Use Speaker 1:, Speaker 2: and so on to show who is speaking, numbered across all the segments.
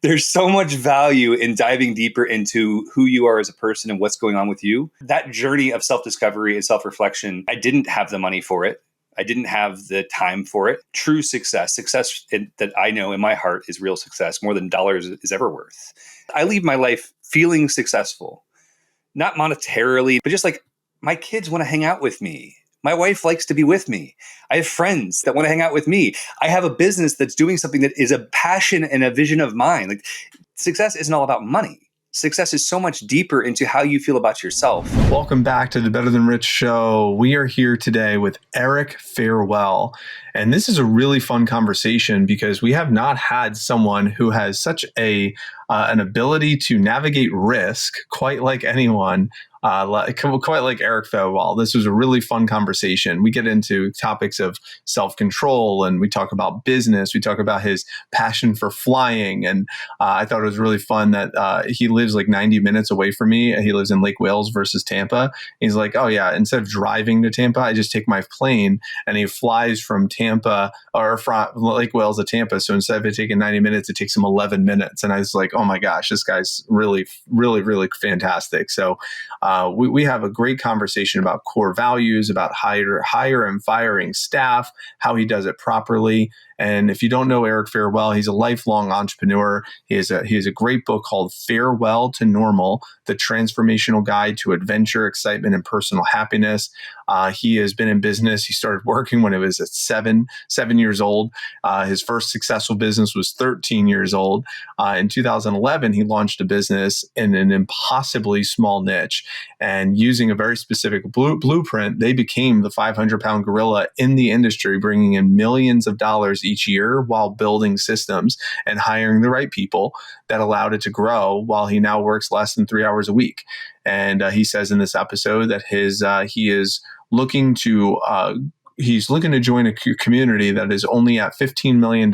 Speaker 1: There's so much value in diving deeper into who you are as a person and what's going on with you. That journey of self-discovery and self-reflection, I didn't have the money for it. I didn't have the time for it. True success that I know in my heart is real success, more than dollars is ever worth. I leave my life feeling successful, not monetarily, but just like my kids want to hang out with me. My wife likes to be with me. I have friends that want to hang out with me. I have a business that's doing something that is a passion and a vision of mine. Like, success isn't all about money. Success is so much deeper into how you feel about yourself.
Speaker 2: Welcome back to the Better Than Rich show. We are here today with Eric Farewell. And this is a really fun conversation because we have not had someone who has such an ability to navigate risk quite like anyone. Quite like Eric Farewell. This was a really fun conversation. We get into topics of self-control and we talk about business. We talk about his passion for flying. And I thought it was really fun that he lives like 90 minutes away from me. He lives in Lake Wales versus Tampa. He's like, oh yeah, instead of driving to Tampa, I just take my plane, and he flies from Tampa or from Lake Wales to Tampa. So instead of it taking 90 minutes, it takes him 11 minutes. And I was like, oh my gosh, this guy's really, really, really fantastic. So we have a great conversation about core values, about hire and firing staff, how he does it properly. And if you don't know Eric Farewell, he's a lifelong entrepreneur. He has a great book called Farewell to Normal: The Transformational Guide to Adventure, Excitement, and Personal Happiness. He has been in business. He started working when he was at seven years old. His first successful business was 13 years old. In 2011, he launched a business in an impossibly small niche. And using a very specific blueprint, they became the 500-pound gorilla in the industry, bringing in millions of dollars each year while building systems and hiring the right people that allowed it to grow, while he now works less than 3 hours a week. And he says in this episode that he is looking to he's looking to join a community that is only at $15 million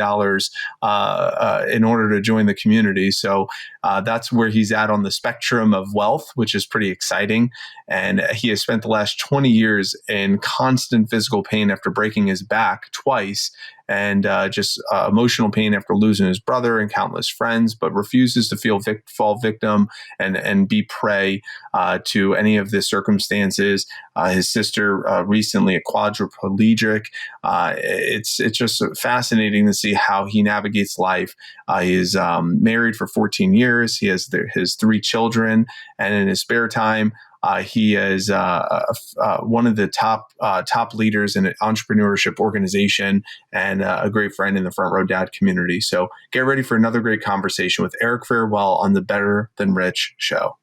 Speaker 2: in order to join the community. So that's where he's at on the spectrum of wealth, which is pretty exciting. And he has spent the last 20 years in constant physical pain after breaking his back twice, and just emotional pain after losing his brother and countless friends, but refuses to fall victim and be prey to any of the circumstances. His sister recently a quadriplegic. It's just fascinating to see how he navigates life. He is married for 14 years. He has his 3 children, and in his spare time, he is one of the top leaders in an entrepreneurship organization and a great friend in the Front Row Dad community. So get ready for another great conversation with Eric Farewell on the Better Than Rich show.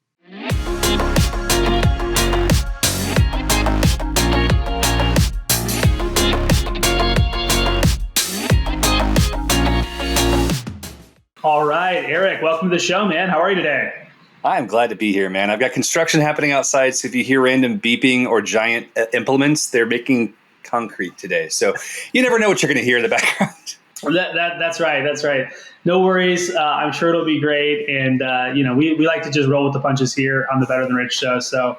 Speaker 3: All right, Eric, welcome to the show, man. How are you today?
Speaker 1: I'm glad to be here, man. I've got construction happening outside, so if you hear random beeping or giant implements, they're making concrete today. So you never know what you're going to hear in the background.
Speaker 3: That's right. That's right. No worries. I'm sure it'll be great. And, we like to just roll with the punches here on the Better Than Rich show. So,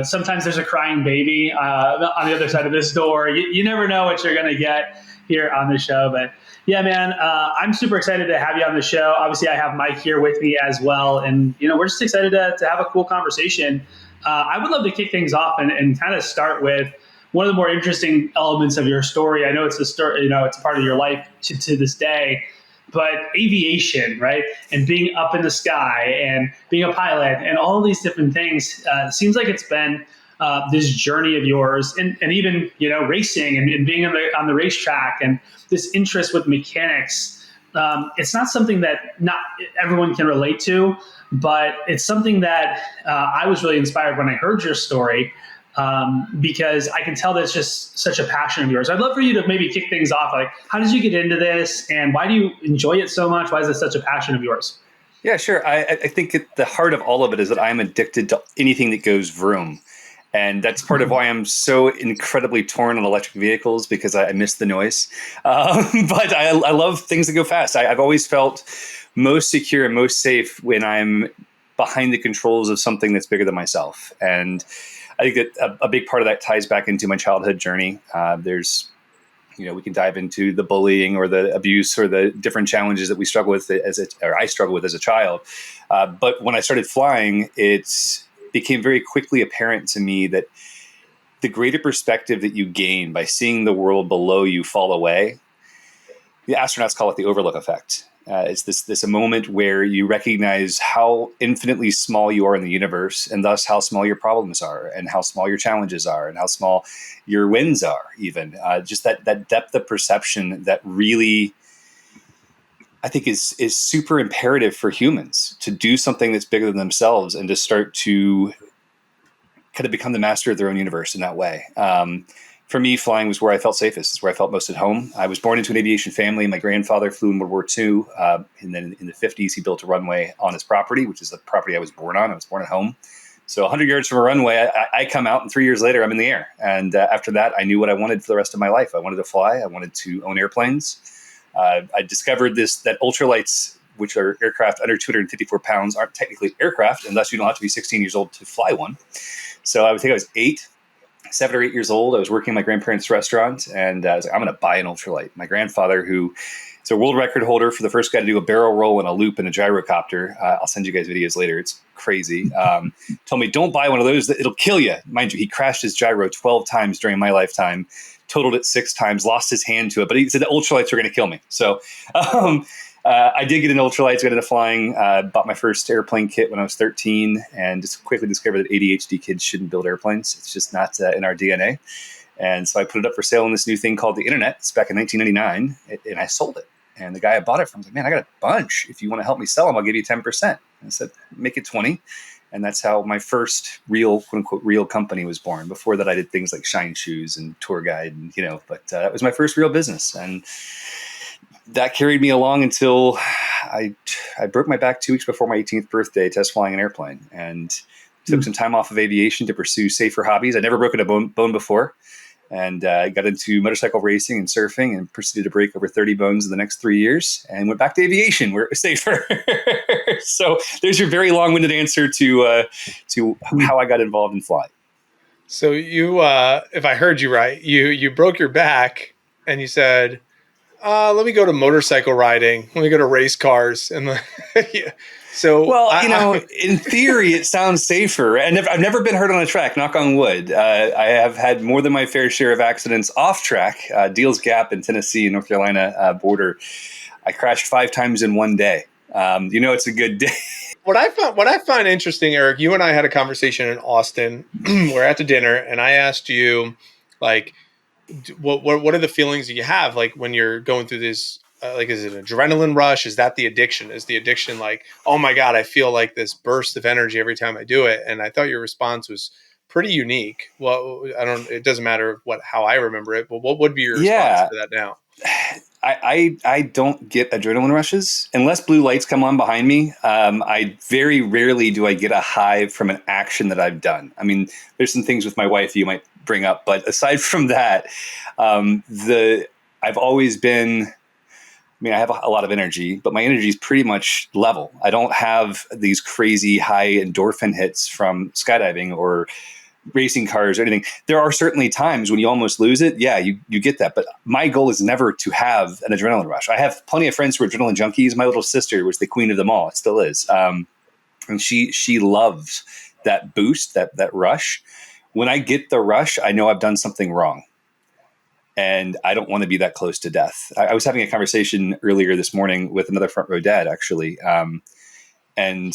Speaker 3: sometimes there's a crying baby on the other side of this door. You never know what you're going to get here on the show. But yeah, man, I'm super excited to have you on the show. Obviously, I have Mike here with me as well. And, we're just excited to have a cool conversation. I would love to kick things off and kind of start with one of the more interesting elements of your story. I know it's the story, it's a part of your life to this day, but aviation, right? And being up in the sky and being a pilot and all these different things, seems like it's been this journey of yours, and even racing and being on the racetrack, and this interest with mechanics. It's not something that not everyone can relate to, but it's something that I was really inspired when I heard your story, because I can tell that it's just such a passion of yours. I'd love for you to maybe kick things off. Like, how did you get into this, and why do you enjoy it so much? Why is it such a passion of yours?
Speaker 1: Yeah, sure. I think at the heart of all of it is that I'm addicted to anything that goes vroom. And that's part of why I'm so incredibly torn on electric vehicles, because I miss the noise. But I love things that go fast. I've always felt most secure and most safe when I'm behind the controls of something that's bigger than myself. And I think that a big part of that ties back into my childhood journey. There's We can dive into the bullying or the abuse or the different challenges that we struggle with or I struggle with as a child. But when I started flying, it became very quickly apparent to me that the greater perspective that you gain by seeing the world below you fall away, the astronauts call it the overlook effect. It's this a moment where you recognize how infinitely small you are in the universe, and thus how small your problems are, and how small your challenges are, and how small your wins are. Even just that depth of perception that really, I think, is super imperative for humans to do something that's bigger than themselves and to start to kind of become the master of their own universe in that way. For me, flying was where I felt safest. It's where I felt most at home. I was born into an aviation family. My grandfather flew in World War II. And then in the 50s, he built a runway on his property, which is the property I was born on. I was born at home. So 100 yards from a runway, I come out, and 3 years later, I'm in the air. And after that, I knew what I wanted for the rest of my life. I wanted to fly. I wanted to own airplanes. I discovered that ultralights, which are aircraft under 254 pounds, aren't technically aircraft, and thus you don't have to be 16 years old to fly one. So I was 7 or 8 years old. I was working in my grandparents' restaurant, and I was like, I'm going to buy an ultralight. My grandfather, who is a world record holder for the first guy to do a barrel roll and a loop in a gyrocopter, I'll send you guys videos later. It's crazy. Told me, don't buy one of those. It'll kill you. Mind you, he crashed his gyro 12 times during my lifetime, totaled it 6 times, lost his hand to it. But he said the ultralights are going to kill me. So I did get an ultralights, got into flying, bought my first airplane kit when I was 13, and just quickly discovered that ADHD kids shouldn't build airplanes. It's just not in our DNA. And so I put it up for sale on this new thing called the internet. It's back in 1999, and I sold it. And the guy I bought it from was like, man, I got a bunch. If you want to help me sell them, I'll give you 10%. And I said, make it 20. And that's how my first real, quote unquote, real company was born. Before that, I did things like Shine Shoes and Tour Guide, and, but that was my first real business. And that carried me along until I broke my back 2 weeks before my 18th birthday test flying an airplane, and took some time off of aviation to pursue safer hobbies. I'd never broken a bone before, and got into motorcycle racing and surfing, and proceeded to break over 30 bones in the next 3 years, and went back to aviation where it was safer. So there's your very long-winded answer to how I got involved in flying.
Speaker 2: So you, if I heard you right, you broke your back and you said, let me go to motorcycle riding. Let me go to race cars. And yeah. So,
Speaker 1: well, in theory, it sounds safer. And I've never been hurt on a track, knock on wood. I have had more than my fair share of accidents off track. Deals Gap in Tennessee and North Carolina border. I crashed 5 times in one day. It's a good day.
Speaker 2: What I find interesting, Eric, you and I had a conversation in Austin. We're at the dinner, and I asked you, like, what are the feelings that you have, like, when you're going through this, is it an adrenaline rush? Is that the addiction? Is the addiction like, oh my God, I feel like this burst of energy every time I do it? And I thought your response was pretty unique. Well, it doesn't matter how I remember it, but what would be your response to that now?
Speaker 1: I don't get adrenaline rushes unless blue lights come on behind me. I very rarely do I get a high from an action that I've done. I mean, there's some things with my wife you might bring up, but aside from that, I've always been, I have a lot of energy, but my energy is pretty much level. I don't have these crazy high endorphin hits from skydiving or racing cars or anything. There are certainly times when you almost lose it. Yeah, you get that. But my goal is never to have an adrenaline rush. I have plenty of friends who are adrenaline junkies. My little sister was the queen of them all. It still is. And she loves that boost, that rush. When I get the rush, I know I've done something wrong. And I don't want to be that close to death. I was having a conversation earlier this morning with another front row dad, actually. And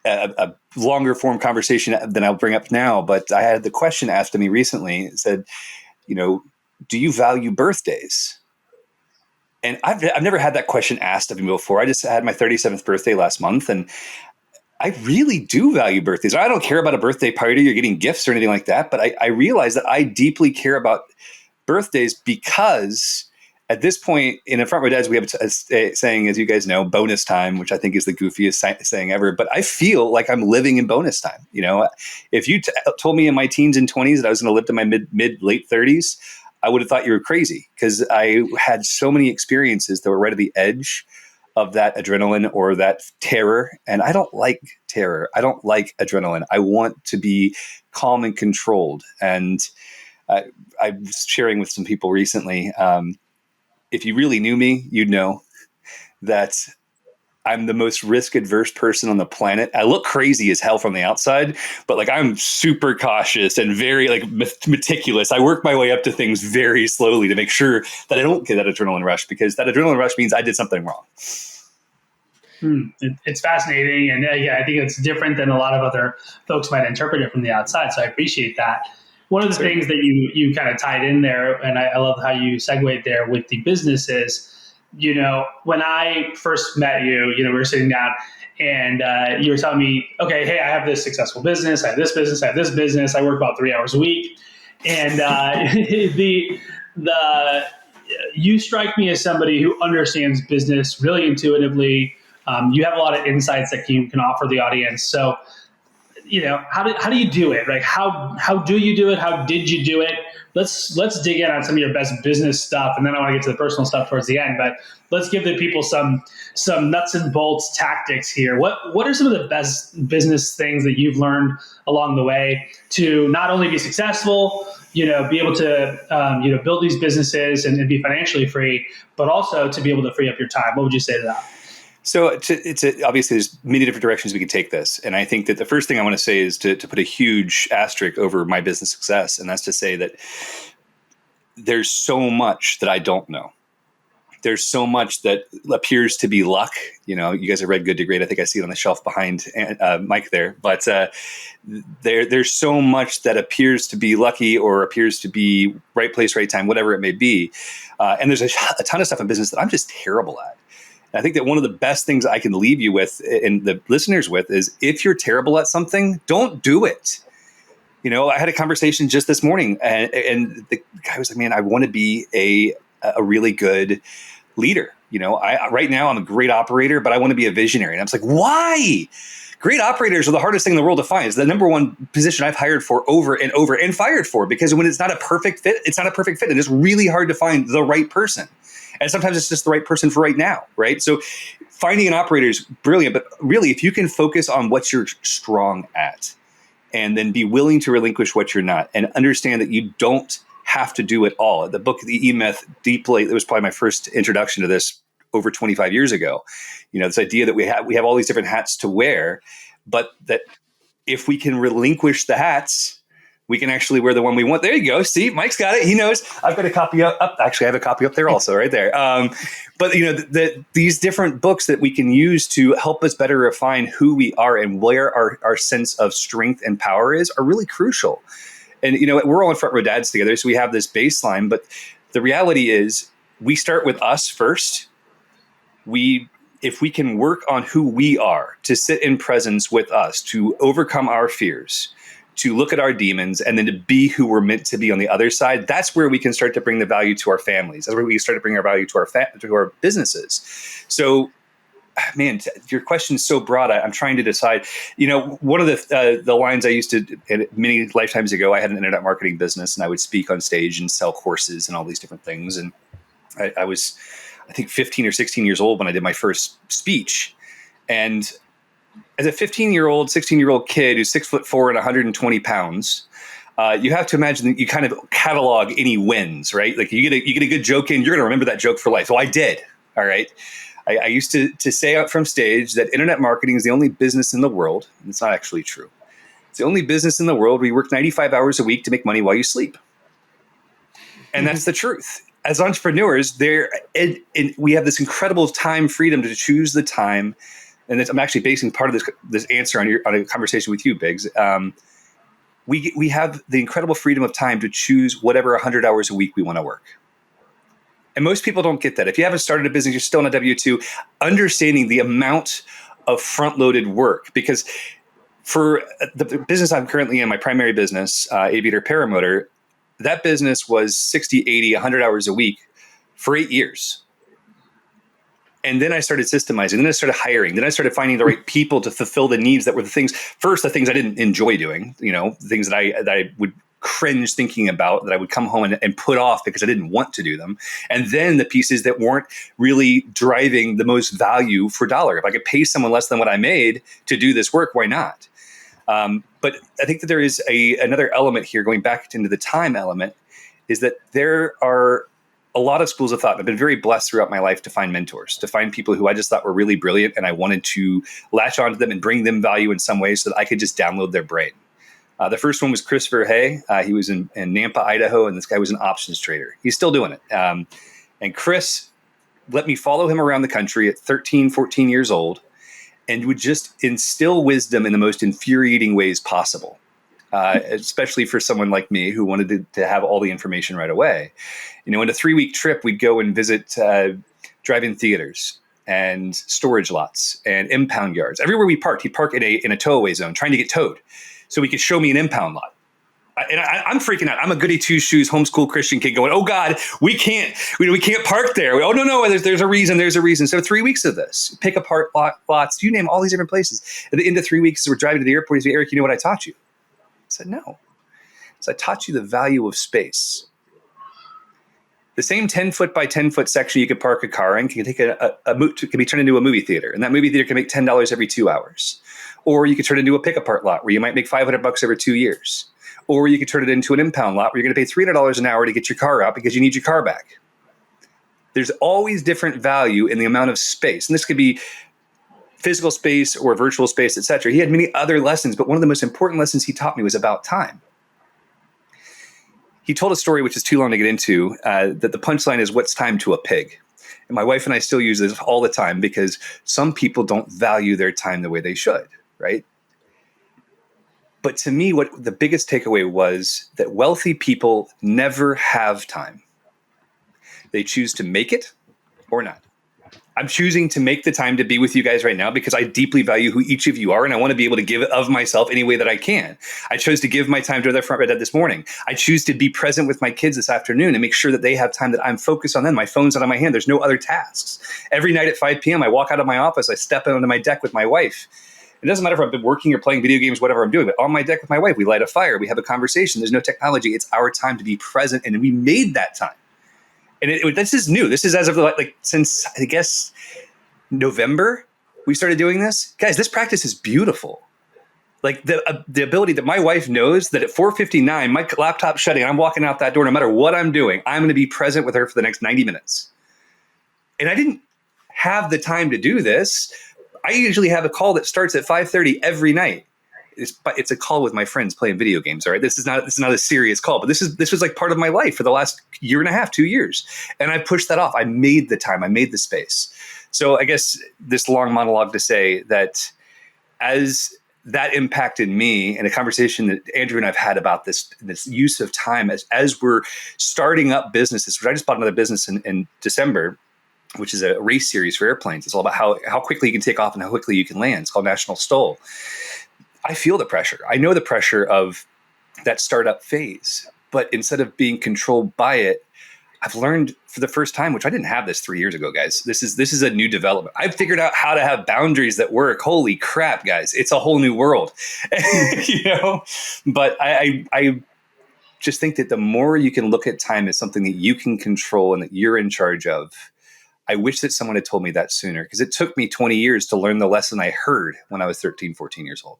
Speaker 1: a longer form conversation than I'll bring up now. But I had the question asked of me recently. It said, do you value birthdays? And I've never had that question asked of me before. I just had my 37th birthday last month, and I really do value birthdays. I don't care about a birthday party or getting gifts or anything like that, but I realize that I deeply care about birthdays because at this point in a front row dads, we have a saying, as you guys know, bonus time, which I think is the goofiest saying ever. But I feel like I'm living in bonus time. If you told me in my teens and 20s that I was going to live to my mid late 30s, I would have thought you were crazy because I had so many experiences that were right at the edge of that adrenaline or that terror. And I don't like terror. I don't like adrenaline. I want to be calm and controlled. And I was sharing with some people recently. If you really knew me, you'd know that I'm the most risk adverse person on the planet. I look crazy as hell from the outside, but like I'm super cautious and very like meticulous. I work my way up to things very slowly to make sure that I don't get that adrenaline rush, because that adrenaline rush means I did something wrong.
Speaker 3: It's fascinating. And yeah, I think it's different than a lot of other folks might interpret it from the outside. So I appreciate that. One of the things that you kind of tied in there, and I love how you segued there with the businesses. When I first met you, we were sitting down and you were telling me, okay, hey, I have this successful business. I have this business. I have this business. I work about 3 hours a week. And you strike me as somebody who understands business really intuitively. You have a lot of insights that you can offer the audience. So, how do you do it? Like, how do you do it? How did you do it? Let's dig in on some of your best business stuff, and then I want to get to the personal stuff towards the end. But let's give the people some nuts and bolts tactics here. What are some of the best business things that you've learned along the way to not only be successful, be able to build these businesses and be financially free, but also to be able to free up your time? What would you say to that?
Speaker 1: So obviously there's many different directions we can take this. And I think that the first thing I want to say is to put a huge asterisk over my business success. And that's to say that there's so much that I don't know. There's so much that appears to be luck. You guys have read Good to Great. I think I see it on the shelf behind Mike there. But there's so much that appears to be lucky or appears to be right place, right time, whatever it may be. And there's a ton of stuff in business that I'm just terrible at. I think that one of the best things I can leave you with and the listeners with is, if you're terrible at something, don't do it. I had a conversation just this morning and the guy was like, man, I want to be a really good leader. Right now I'm a great operator, but I want to be a visionary. And I was like, why? Great operators are the hardest thing in the world to find. It's the number one position I've hired for over and over and fired for, because when it's not a perfect fit, it's not a perfect fit. And it's really hard to find the right person. And sometimes it's just the right person for right now, right? So finding an operator is brilliant, but really, if you can focus on what you're strong at and then be willing to relinquish what you're not, and understand that you don't have to do it all. The book, The E-Myth, deeply, that was probably my first introduction to this over 25 years ago. This idea that we have all these different hats to wear, but that if we can relinquish the hats, we can actually wear the one we want. There you go. See, Mike's got it. He knows. I've got a copy up. Actually, I have a copy up there also, right there. But these different books that we can use to help us better refine who we are and where our sense of strength and power is are really crucial. And we're all in Front Row Dads together, so we have this baseline. But the reality is, we start with us first. If we can work on who we are, to sit in presence with us, to overcome our fears, to look at our demons, and then to be who we're meant to be on the other side, that's where we can start to bring the value to our families. That's where we start to bring our value to our businesses. So, man, your question is so broad. I'm trying to decide. One of the lines I used to, many lifetimes ago, I had an internet marketing business, and I would speak on stage and sell courses and all these different things. And I was, I think, 15 or 16 years old when I did my first speech. And as a 15-year-old, 16-year-old kid who's 6'4" and 120 pounds, you have to imagine that you kind of catalog any wins, right? Like you get a good joke in, you're going to remember that joke for life. Well, I did. All right. I used to say out from stage that internet marketing is the only business in the world. And it's not actually true. It's the only business in the world where you work 95 hours a week to make money while you sleep. And that's the truth. As entrepreneurs, we have this incredible time freedom to choose the time. And I'm actually basing part of this answer on a conversation with you, Biggs. We have the incredible freedom of time to choose whatever 100 hours a week we want to work. And most people don't get that. If you haven't started a business, you're still on a W-2, understanding the amount of front-loaded work. Because for the business I'm currently in, my primary business, Aviator Paramotor, that business was 60, 80, 100 hours a week for 8 years. And then I started systemizing. Then I started hiring. Then I started finding the right people to fulfill the needs that were the things I didn't enjoy doing, things that I would cringe thinking about, that I would come home and put off because I didn't want to do them. And then the pieces that weren't really driving the most value for dollar. If I could pay someone less than what I made to do this work, why not? But I think that there is another element here, going back into the time element. is that there are a lot of schools of thought. I've been very blessed throughout my life to find mentors, to find people who I just thought were really brilliant, and I wanted to latch onto them and bring them value in some way so that I could just download their brain. The first one was Christopher Hay. He was in Nampa, Idaho, and this guy was an options trader. He's still doing it. And Chris let me follow him around the country at 13, 14 years old, and would just instill wisdom in the most infuriating ways possible. Especially for someone like me who wanted to have all the information right away. In a 3-week trip, we'd go and visit drive-in theaters and storage lots and impound yards. Everywhere we parked, he'd park in a towaway zone trying to get towed so he could show me an impound lot. I'm freaking out. I'm a goody two shoes homeschool Christian kid going, oh God, we can't park there. Oh no, there's a reason. There's a reason. So 3 weeks of this, pick apart lots, you name all these different places. At the end of 3 weeks, we're driving to the airport. He's like, Eric, you know what I taught you? I said, no. So I taught you the value of space. The same 10-foot by 10-foot section you could park a car in can take can be turned into a movie theater, and that movie theater can make $10 every 2 hours. Or you could turn it into a pick-apart lot where you might make $500 over 2 years. Or you could turn it into an impound lot where you're going to pay $300 an hour to get your car out because you need your car back. There's always different value in the amount of space, and this could be physical space or virtual space, etc. He had many other lessons, but one of the most important lessons he taught me was about time. He told a story, which is too long to get into, that the punchline is, what's time to a pig? And my wife and I still use this all the time because some people don't value their time the way they should, right? But to me, what the biggest takeaway was that wealthy people never have time. They choose to make it or not. I'm choosing to make the time to be with you guys right now because I deeply value who each of you are, and I want to be able to give of myself any way that I can. I chose to give my time to their front red this morning. I choose to be present with my kids this afternoon and make sure that they have time, that I'm focused on them. My phone's not on my hand. There's no other tasks. Every night at 5 p.m., I walk out of my office. I step onto my deck with my wife. It doesn't matter if I've been working or playing video games, whatever I'm doing, but on my deck with my wife, we light a fire. We have a conversation. There's no technology. It's our time to be present, and we made that time. And this is new. This is as of since, I guess, November, we started doing this. Guys, this practice is beautiful. Like the ability that my wife knows that at 4:59, my laptop's shutting, and I'm walking out that door, no matter what I'm doing, I'm going to be present with her for the next 90 minutes. And I didn't have the time to do this. I usually have a call that starts at 5:30 every night. It's a call with my friends playing video games. All right. This is not a serious call, but this was like part of my life for the last year and a half, 2 years. And I pushed that off. I made the time. I made the space. So I guess this long monologue to say that as that impacted me, and a conversation that Andrew and I've had about this use of time as we're starting up businesses, which I just bought another business in December, which is a race series for airplanes. It's all about how quickly you can take off and how quickly you can land. It's called National STOL. I feel the pressure. I know the pressure of that startup phase, but instead of being controlled by it, I've learned for the first time, which I didn't have this 3 years ago, guys. This is a new development. I've figured out how to have boundaries that work. Holy crap, guys. It's a whole new world, but I just think that the more you can look at time as something that you can control and that you're in charge of, I wish that someone had told me that sooner, because it took me 20 years to learn the lesson I heard when I was 13, 14 years old.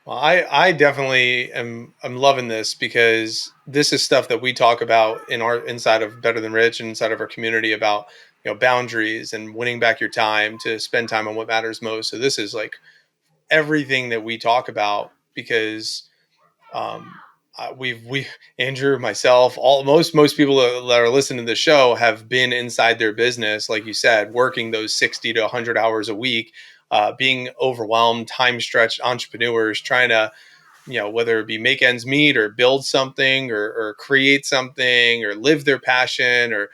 Speaker 4: Well, I definitely am loving this, because this is stuff that we talk about inside of Better Than Rich and inside of our community about, boundaries and winning back your time to spend time on what matters most. So this is like everything that we talk about, because we Andrew, myself, most people that are listening to the show have been inside their business, like you said, working those 60 to 100 hours a week. Being overwhelmed, time-stretched entrepreneurs trying to, whether it be make ends meet or build something or create something or live their passion, or,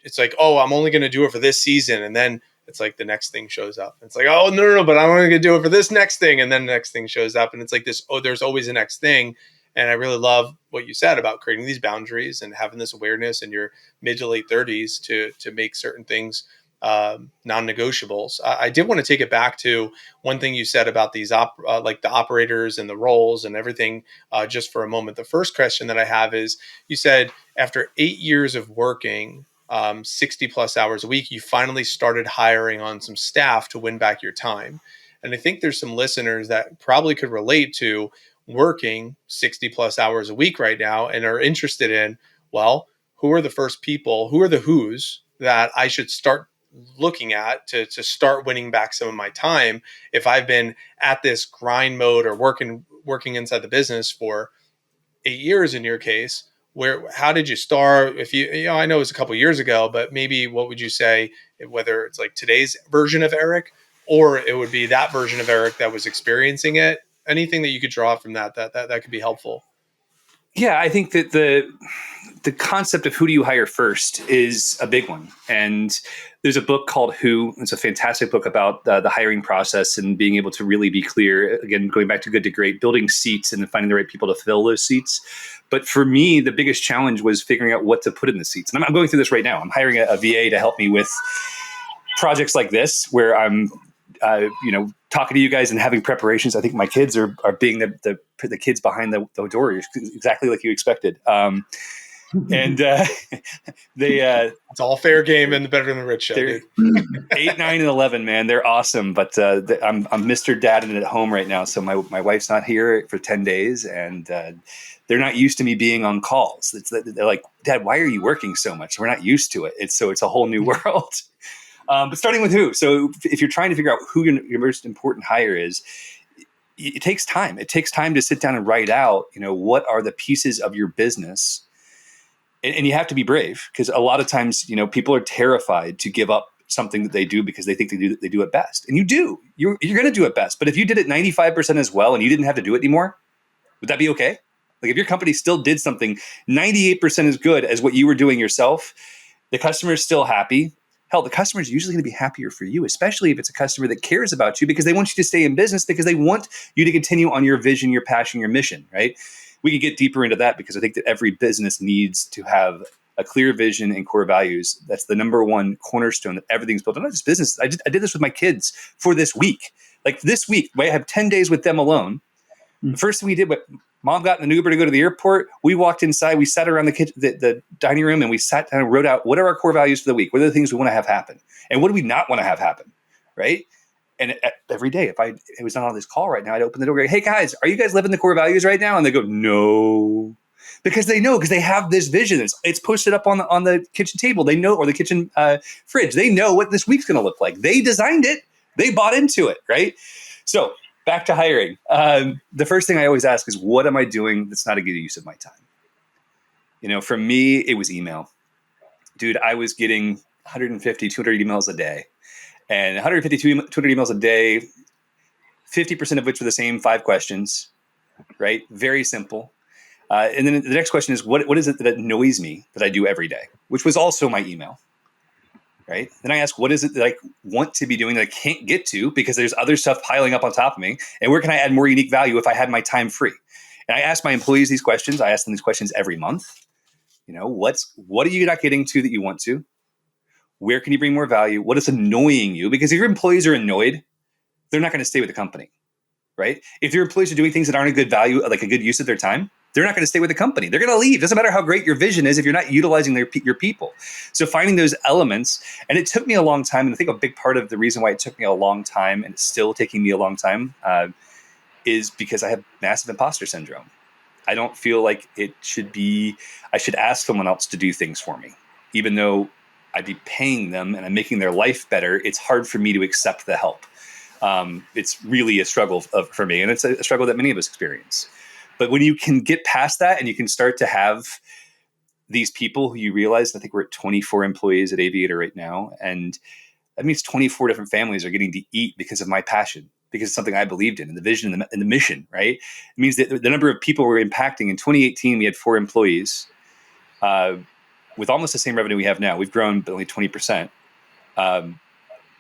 Speaker 4: it's like, oh, I'm only going to do it for this season. And then it's like the next thing shows up. It's like, oh, no, but I'm only going to do it for this next thing. And then the next thing shows up. And it's like this, oh, there's always a next thing. And I really love what you said about creating these boundaries and having this awareness in your mid to late 30s to make certain things non-negotiables. I did want to take it back to one thing you said about these like the operators and the roles and everything, just for a moment. The first question that I have is, you said after 8 years of working 60 plus hours a week, you finally started hiring on some staff to win back your time. And I think there's some listeners that probably could relate to working 60 plus hours a week right now and are interested in, well, who are the first people, who are the who's that I should start looking at to start winning back some of my time if I've been at this grind mode or working inside the business for 8 years in your case. How did you start? If I know it was a couple of years ago, but maybe what would you say, whether it's like today's version of Eric, or it would be that version of Eric that was experiencing it? Anything that you could draw from that could be helpful.
Speaker 1: Yeah, I think that the concept of who do you hire first is a big one. And there's a book called Who. It's a fantastic book about the hiring process and being able to really be clear. Again, going back to good to great, building seats and then finding the right people to fill those seats. But for me, the biggest challenge was figuring out what to put in the seats. And I'm going through this right now. I'm hiring a VA to help me with projects like this, where I'm talking to you guys and having preparations. I think my kids are being the kids behind the door, exactly like you expected. And they
Speaker 4: it's all fair game in the Better Than the Rich show.
Speaker 1: They're 8, 9, and 11, man. They're awesome. But I'm Mr. Dad and at home right now. So my wife's not here for 10 days and they're not used to me being on calls. They're like, Dad, why are you working so much? We're not used to it. It's a whole new world. But starting with who. So if you're trying to figure out who your most important hire is, it takes time. It takes time to sit down and write out, what are the pieces of your business. And you have to be brave, because a lot of times, people are terrified to give up something that they do because they think they do it best. And you do. You're going to do it best. But if you did it 95% as well and you didn't have to do it anymore, would that be okay? Like if your company still did something 98% as good as what you were doing yourself, the customer is still happy. Hell, the customer is usually going to be happier for you, especially if it's a customer that cares about you because they want you to stay in business, because they want you to continue on your vision, your passion, your mission, right? We could get deeper into that because I think that every business needs to have a clear vision and core values. That's the number one cornerstone that everything's built on. Not just business. I did this with my kids for this week. Like this week, I have 10 days with them alone. The first thing we did, Mom got in an Uber to go to the airport. We walked inside. We sat around the dining room, and we sat down and wrote out, what are our core values for the week? What are the things we want to have happen? And what do we not want to have happen, right? And every day, if I was not on this call right now, I'd open the door and go, hey, guys, are you guys living the core values right now? And they go, no. Because they know, because they have this vision. It's posted up on the kitchen table. They know, or the kitchen fridge. They know what this week's going to look like. They designed it. They bought into it, right? So back to hiring. The first thing I always ask is, what am I doing that's not a good use of my time? For me, it was email. Dude, I was getting 150, 200 emails a day. And 150, 200 emails a day, 50% of which were the same 5 questions, right? Very simple. And then the next question is, what is it that annoys me that I do every day? Which was also my email, right? Then I ask, what is it that I want to be doing that I can't get to because there's other stuff piling up on top of me? And where can I add more unique value if I had my time free? And I ask my employees these questions. I ask them these questions every month. What are you not getting to that you want to? Where can you bring more value? What is annoying you? Because if your employees are annoyed, they're not going to stay with the company, right? If your employees are doing things that aren't a good value, like a good use of their time, they're not going to stay with the company. They're going to leave. Doesn't matter how great your vision is if you're not utilizing your people. So finding those elements, and it took me a long time, and I think a big part of the reason why it took me a long time, and it's still taking me a long time, is because I have massive imposter syndrome. I don't feel like I should ask someone else to do things for me, even though I'd be paying them and I'm making their life better. It's hard for me to accept the help. It's really a struggle for me, and it's a struggle that many of us experience. But when you can get past that and you can start to have these people who you realize, I think we're at 24 employees at Aviator right now, and that means 24 different families are getting to eat because of my passion, because it's something I believed in, and the vision and the mission, right? It means that the number of people we're impacting, in 2018, we had 4 employees, with almost the same revenue we have now. We've grown only 20%.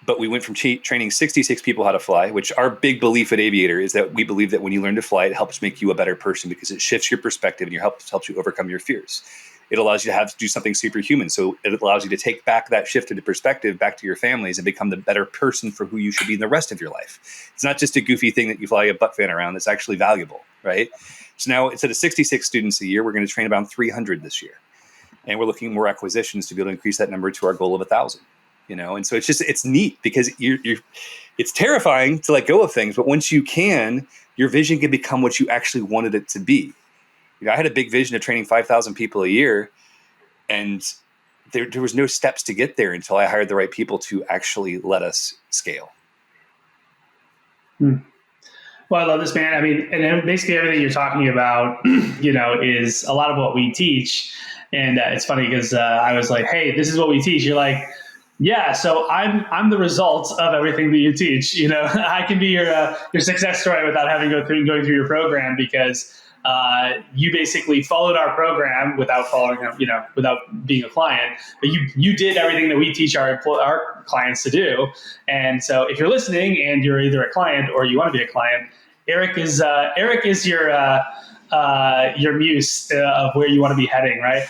Speaker 1: But we went from training 66 people how to fly, which our big belief at Aviator is that we believe that when you learn to fly, it helps make you a better person because it shifts your perspective and helps you overcome your fears. It allows you to do something superhuman. So it allows you to take back that shift into perspective back to your families and become the better person for who you should be in the rest of your life. It's not just a goofy thing that you fly a butt fan around. It's actually valuable, right? So now instead of 66 students a year, we're going to train about 300 this year. And we're looking at more acquisitions to be able to increase that number to our goal of 1,000. And so it's neat because it's terrifying to let go of things, but once you can, your vision can become what you actually wanted it to be. I had a big vision of training 5,000 people a year, and there was no steps to get there until I hired the right people to actually let us scale.
Speaker 3: Well, I love this, man. I mean, and then basically everything you're talking about, is a lot of what we teach. And it's funny because I was like, "Hey, this is what we teach." You're like, "Yeah." So I'm the result of everything that you teach. I can be your success story without having going through your program, because you basically followed our program without following, without being a client, but you did everything that we teach our clients to do. And so if you're listening and you're either a client or you want to be a client, Eric is your muse of where you want to be heading, right?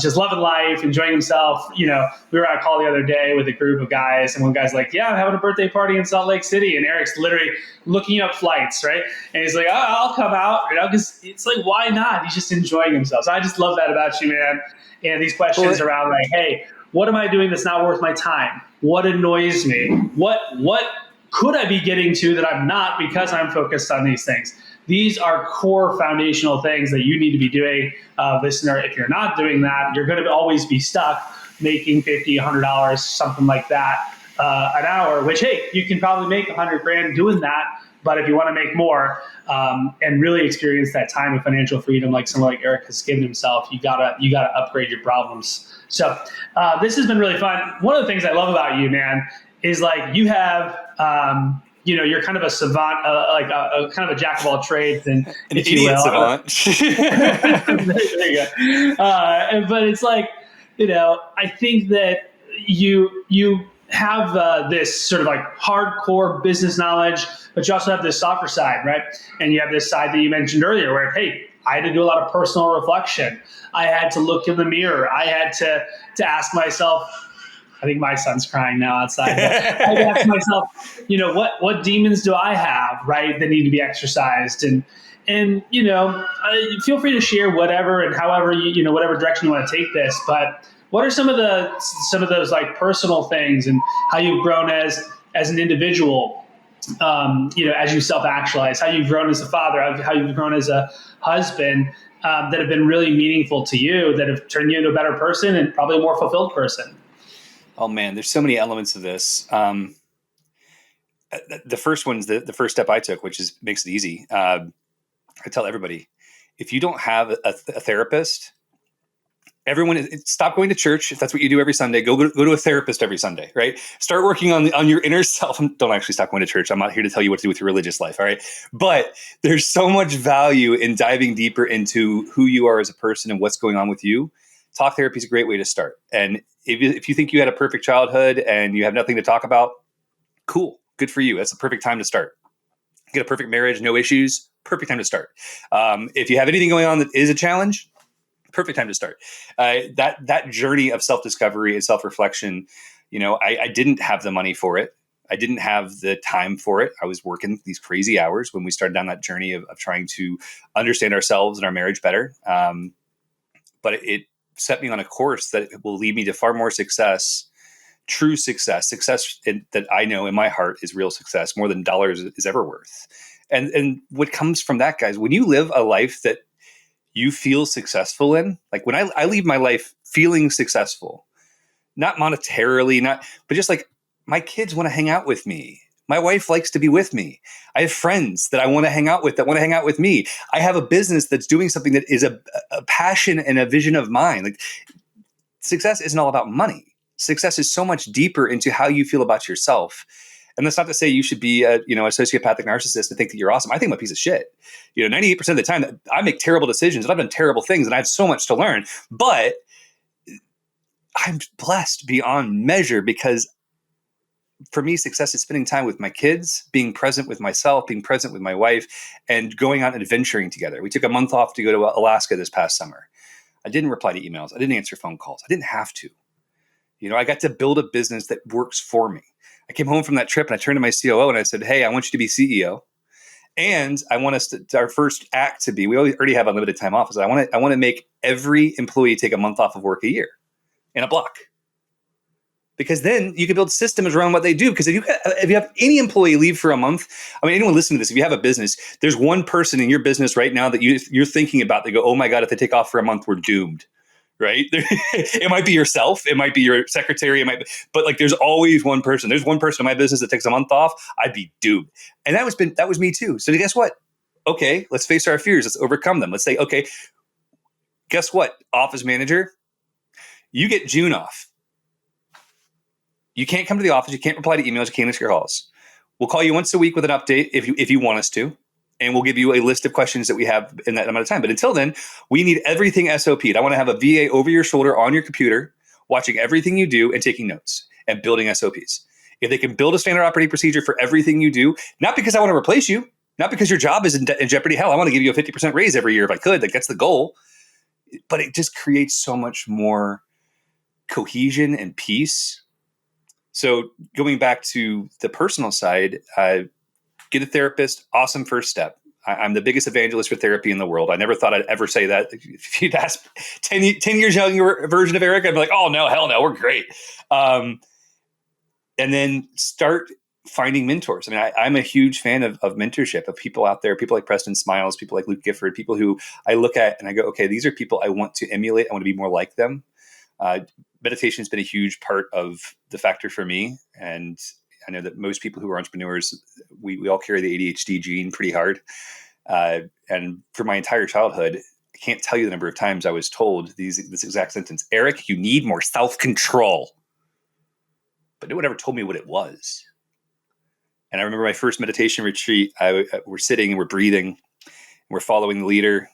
Speaker 3: Just loving life, enjoying himself. We were on a call the other day with a group of guys, and one guy's like, "Yeah, I'm having a birthday party in Salt Lake City," and Eric's literally looking up flights, right? And he's like, "Oh, I'll come out," because it's like, why not? He's just enjoying himself. So I just love that about you, man. And these questions around like, "Hey, what am I doing that's not worth my time? What annoys me? What could I be getting to that I'm not because I'm focused on these things?" These are core foundational things that you need to be doing, listener. If you're not doing that, you're going to always be stuck making $50, $100, something like that an hour, which, hey, you can probably make $100,000 doing that. But if you want to make more and really experience that time of financial freedom, like someone like Eric has given himself, you gotta upgrade your problems. So this has been really fun. One of the things I love about you, man, is like you have you're kind of a savant, like a kind of a jack of all trades, and
Speaker 1: an idiot savant.
Speaker 3: There you go. But it's like, I think that you have this sort of like hardcore business knowledge, but you also have this softer side, right? And you have this side that you mentioned earlier, where, hey, I had to do a lot of personal reflection. I had to look in the mirror. I had to ask myself. I think my son's crying now outside. I ask myself, what demons do I have, right, that need to be exercised? And feel free to share whatever and however whatever direction you want to take this. But what are some of those like personal things, and how you've grown as an individual, as you self-actualize, how you've grown as a father, how you've grown as a husband, that have been really meaningful to you, that have turned you into a better person and probably a more fulfilled person?
Speaker 1: Oh man, there's so many elements of this. The first one's the first step I took, which makes it easy. I tell everybody, if you don't have a therapist, stop going to church. If that's what you do every Sunday, go to a therapist every Sunday, right? Start working on your inner self. Don't actually stop going to church. I'm not here to tell you what to do with your religious life, all right? But there's so much value in diving deeper into who you are as a person and what's going on with you. Talk therapy is a great way to start. And if you think you had a perfect childhood and you have nothing to talk about, cool, good for you. That's the perfect time to start. Get a perfect marriage, no issues, perfect time to start. If you have anything going on that is a challenge, perfect time to start. That journey of self-discovery and self-reflection, I didn't have the money for it. I didn't have the time for it. I was working these crazy hours when we started down that journey of trying to understand ourselves and our marriage better. But it set me on a course that will lead me to far more success, true success that I know in my heart is real success, more than dollars is ever worth. And what comes from that, guys, when you live a life that you feel successful in, like when I leave my life feeling successful, not monetarily, but just like my kids want to hang out with me. My wife likes to be with me. I have friends that I want to hang out with that want to hang out with me. I have a business that's doing something that is a passion and a vision of mine. Like, success isn't all about money. Success is so much deeper into how you feel about yourself. And that's not to say you should be a sociopathic narcissist and think that you're awesome. I think I'm a piece of shit. 98% of the time I make terrible decisions and I've done terrible things and I have so much to learn. But I'm blessed beyond measure, because for me, success is spending time with my kids, being present with myself, being present with my wife, and going out and adventuring together. We took a month off to go to Alaska this past summer. I didn't reply to emails. I didn't answer phone calls. I didn't have to. I got to build a business that works for me. I came home from that trip and I turned to my COO and I said, "Hey, I want you to be CEO. And I want us to our first act to be, we already have unlimited time off. I want to make every employee take a month off of work a year in a block." because then you can build systems around what they do. Because if you have any employee leave for a month, I mean, anyone listening to this, if you have a business, there's one person in your business right now that you're thinking about. They go, oh my God, if they take off for a month, we're doomed. Right? It might be yourself. It might be your secretary. But like, there's always one person. There's one person in my business that takes a month off. I'd be doomed. And that was me too. So guess what? Okay, let's face our fears. Let's overcome them. Let's say, okay, guess what? Office manager, you get June off. You can't come to the office. You can't reply to emails. You can't answer your calls. We'll call you once a week with an update if you want us to. And we'll give you a list of questions that we have in that amount of time. But until then, we need everything SOP'd. I want to have a VA over your shoulder on your computer, watching everything you do and taking notes and building SOPs. If they can build a standard operating procedure for everything you do, not because I want to replace you, not because your job is in jeopardy. Hell, I want to give you a 50% raise every year if I could. Like, that's the goal. But it just creates so much more cohesion and peace. So going back to the personal side, get a therapist. Awesome first step. I'm the biggest evangelist for therapy in the world. I never thought I'd ever say that. If you'd ask 10 years younger version of Eric, I'd be like, oh, no, hell no, we're great. And then start finding mentors. I mean, I'm a huge fan of mentorship, of people out there, people like Preston Smiles, people like Luke Gifford, people who I look at and I go, okay, these are people I want to emulate. I want to be more like them. Meditation has been a huge part of the factor for me. And I know that most people who are entrepreneurs, we all carry the ADHD gene pretty hard. And for my entire childhood, I can't tell you the number of times I was told this exact sentence: Eric, you need more self-control. But no one ever told me what it was. And I remember my first meditation retreat, we're sitting and we're breathing, and we're following the leader.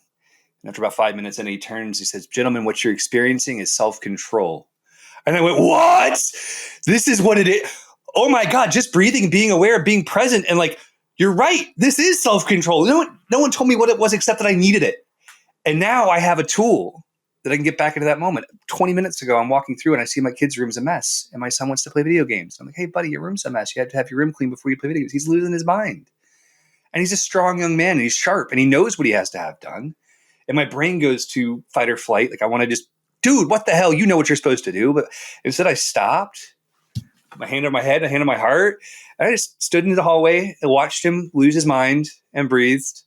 Speaker 1: And after about 5 minutes, and he turns, he says, gentlemen, what you're experiencing is self-control. And I went, what? This is what it is. Oh my God, just breathing, being aware, being present. And like, you're right. This is self-control. No one told me what it was except that I needed it. And now I have a tool that I can get back into that moment. 20 minutes ago, I'm walking through and I see my kid's room's a mess. And my son wants to play video games. I'm like, hey, buddy, your room's a mess. You have to have your room clean before you play video games. He's losing his mind. And he's a strong young man and he's sharp and he knows what he has to have done. And my brain goes to fight or flight. Like, I want to just, dude, what the hell? You know what you're supposed to do. But instead I stopped, put my hand on my head, a hand on my heart. And I just stood in the hallway and watched him lose his mind and breathed.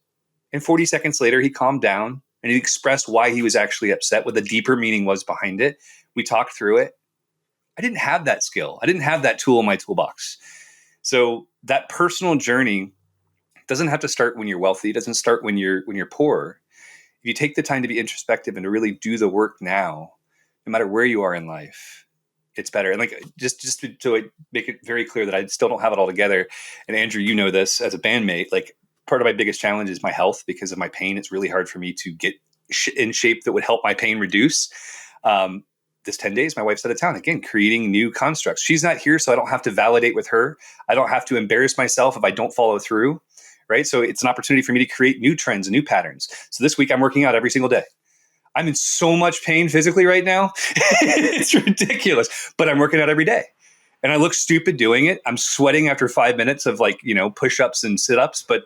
Speaker 1: And 40 seconds later, he calmed down and he expressed why he was actually upset, what the deeper meaning was behind it. We talked through it. I didn't have that skill. I didn't have that tool in my toolbox. So that personal journey doesn't have to start when you're wealthy. It doesn't start when you're poor. If you take the time to be introspective and to really do the work now, no matter where you are in life, it's better. And like, just to make it very clear that I still don't have it all together. And Andrew, you know this as a bandmate, like, part of my biggest challenge is my health. Because of my pain, it's really hard for me to get in shape that would help my pain reduce. This 10 days, my wife's out of town, again, creating new constructs. She's not here, so I don't have to validate with her. I don't have to embarrass myself if I don't follow through, right? So it's an opportunity for me to create new trends and new patterns. So this week I'm working out every single day. I'm in so much pain physically right now. It's ridiculous, but I'm working out every day. And I look stupid doing it. I'm sweating after 5 minutes of push-ups and sit-ups, but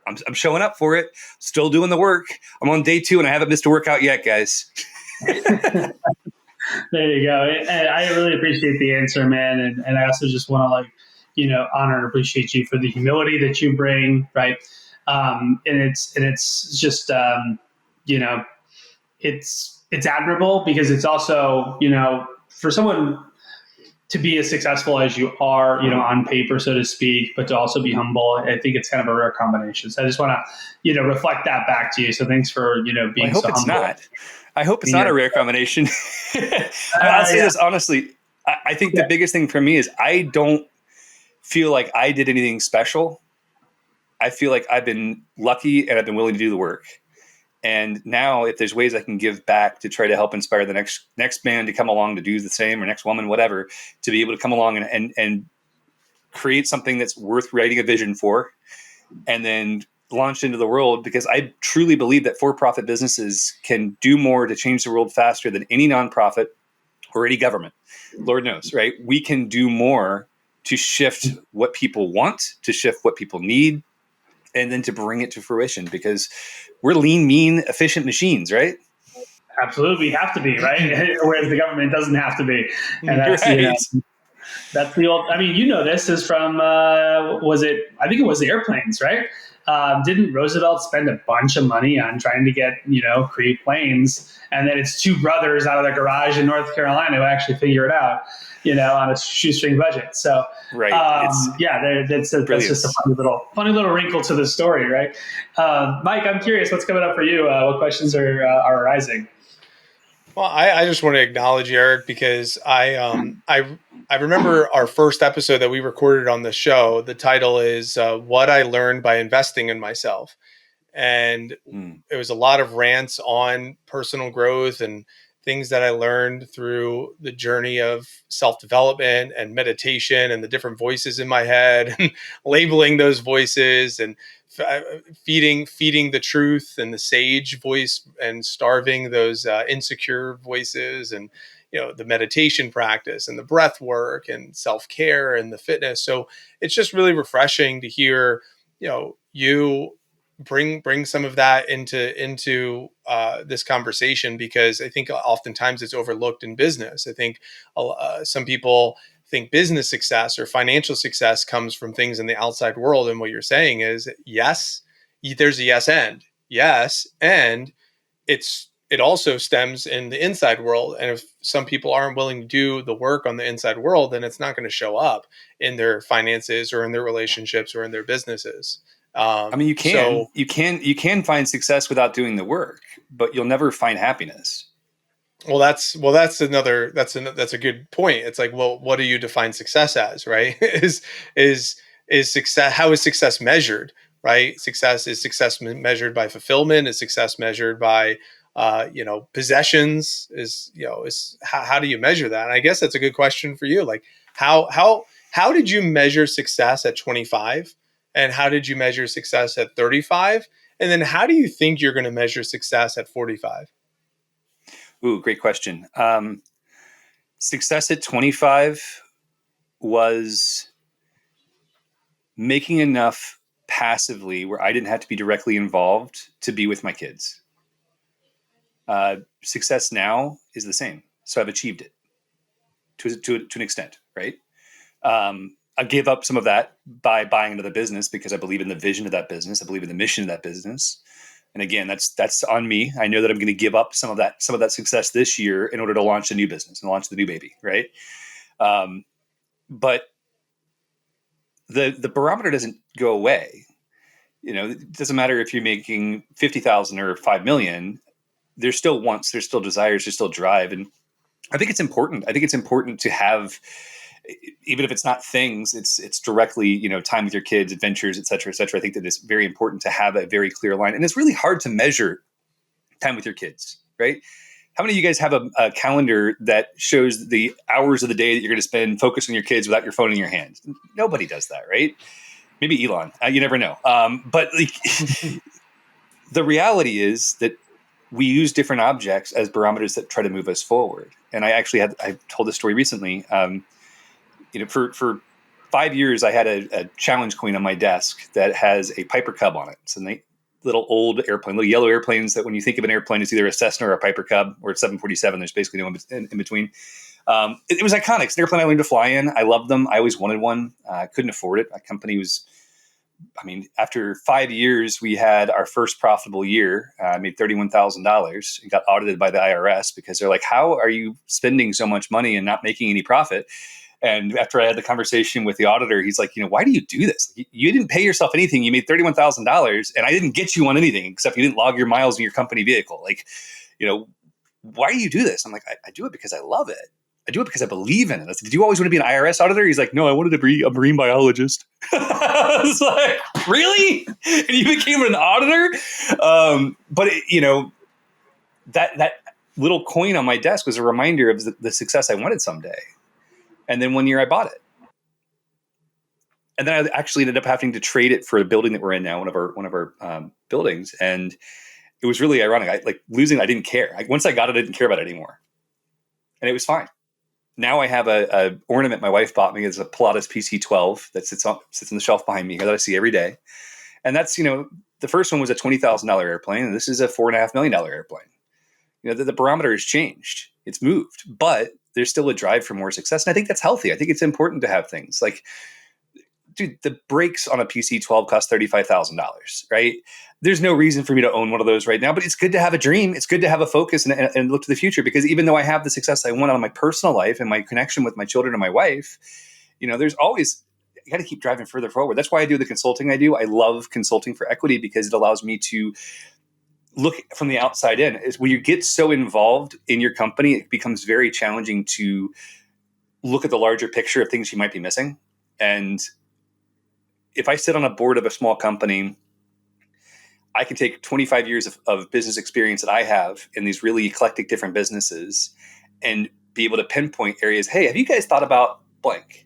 Speaker 1: I'm showing up for it, still doing the work. I'm on day 2 and I haven't missed a workout yet, guys.
Speaker 3: There you go. And I really appreciate the answer, man. And I also just want to honor and appreciate you for the humility that you bring. Right. And it's just, it's admirable because it's also, for someone to be as successful as you are, on paper, so to speak, but to also be humble. I think it's kind of a rare combination. So I just want to, reflect that back to you. So thanks for, being so humble.
Speaker 1: I hope it's not a rare combination. I'll say this honestly. I think the biggest thing for me is I don't feel like I did anything special. I feel like I've been lucky and I've been willing to do the work. And now if there's ways I can give back to try to help inspire the next man to come along to do the same, or next woman, whatever, to be able to come along and create something that's worth writing a vision for and then launch into the world, because I truly believe that for-profit businesses can do more to change the world faster than any nonprofit or any government. Lord knows, right? We can do more to shift what people want, to shift what people need, and then to bring it to fruition, because we're lean, mean, efficient machines, right?
Speaker 3: Absolutely. We have to be, right? Whereas the government doesn't have to be. And that's,
Speaker 1: right.
Speaker 3: That's the old. I mean, this is from. Was it? I think it was the airplanes, right? Didn't Roosevelt spend a bunch of money on trying to get create planes, and then it's two brothers out of their garage in North Carolina who actually figure it out, on a shoestring budget. So,
Speaker 1: Right.
Speaker 3: That's just a funny little wrinkle to the story, right? Mike, I'm curious, what's coming up for you? What questions are arising?
Speaker 4: Well, I just want to acknowledge Eric because I remember our first episode that we recorded on the show. The title is "What I Learned by Investing in Myself," and it was a lot of rants on personal growth and things that I learned through the journey of self-development and meditation and the different voices in my head and labeling those voices and feeding the truth and the sage voice and starving those insecure voices, and the meditation practice and the breath work and self-care and the fitness. So it's just really refreshing to hear you bring some of that into this conversation, because I think oftentimes it's overlooked in business. I think some people think business success or financial success comes from things in the outside world. And what you're saying is, yes, there's a yes and it also stems in the inside world. And if some people aren't willing to do the work on the inside world, then it's not going to show up in their finances or in their relationships or in their businesses.
Speaker 1: You can find success without doing the work, but you'll never find happiness.
Speaker 4: Well, that's a good point. It's like, well, what do you define success as, right? is success, how is success measured, right? Is success measured by fulfillment? Is success measured by, possessions? How do you measure that? And I guess that's a good question for you. Like how did you measure success at 25? And how did you measure success at 35? And then how do you think you're going to measure success at 45?
Speaker 1: Ooh, great question. Success at 25 was making enough passively where I didn't have to be directly involved to be with my kids. Success now is the same. So I've achieved it to an extent, right? I gave up some of that by buying another business because I believe in the vision of that business. I believe in the mission of that business. And again, that's on me. I know that I'm going to give up some of that success this year in order to launch a new business and launch the new baby, right? But the barometer doesn't go away. It doesn't matter if you're making 50,000 or 5 million. There's still wants, there's still desires, there's still drive, and I think it's important. I think it's important to have, even if it's not things, it's directly, time with your kids, adventures, et cetera, et cetera. I think that it's very important to have a very clear line. And it's really hard to measure time with your kids, right? How many of you guys have a calendar that shows the hours of the day that you're going to spend focused on your kids without your phone in your hand? Nobody does that, right? Maybe Elon. You never know. But the reality is that we use different objects as barometers that try to move us forward. And I told this story recently. For 5 years, I had a challenge coin on my desk that has a Piper Cub on it. It's a neat little old airplane, little yellow airplanes that when you think of an airplane, it's either a Cessna or a Piper Cub or a 747. There's basically no in between. It was iconic. It's an airplane I learned to fly in. I loved them. I always wanted one. I couldn't afford it. My company was, after 5 years, we had our first profitable year. I made $31,000 and got audited by the IRS because they're like, how are you spending so much money and not making any profit? And after I had the conversation with the auditor, he's like, why do you do this? You didn't pay yourself anything. You made $31,000 and I didn't get you on anything except you didn't log your miles in your company vehicle. Why do you do this? I'm like, I do it because I love it. I do it because I believe in it. I said, did you always want to be an IRS auditor? He's like, no, I wanted to be a marine biologist. I was like, really? And you became an auditor? But that little coin on my desk was a reminder of the success I wanted someday. And then one year I bought it. And then I actually ended up having to trade it for a building that we're in now, one of our buildings. And it was really ironic. Losing, I didn't care. Once I got it, I didn't care about it anymore. And it was fine. Now I have a ornament my wife bought me. It's a Pilatus PC-12 that sits on the shelf behind me here that I see every day. And that's, the first one was a $20,000 airplane, and this is a $4.5 million airplane. The barometer has changed. It's moved. But there's still a drive for more success. And I think that's healthy. I think it's important to have things like, dude, the brakes on a PC-12 cost $35,000, right? There's no reason for me to own one of those right now, but it's good to have a dream. It's good to have a focus and look to the future, because even though I have the success I want on my personal life and my connection with my children and my wife, there's always, you got to keep driving further forward. That's why I do the consulting I do. I love consulting for equity because it allows me to look from the outside in. Is when you get so involved in your company, it becomes very challenging to look at the larger picture of things you might be missing. And if I sit on a board of a small company, I can take 25 years of business experience that I have in these really eclectic different businesses and be able to pinpoint areas. Hey, have you guys thought about blank?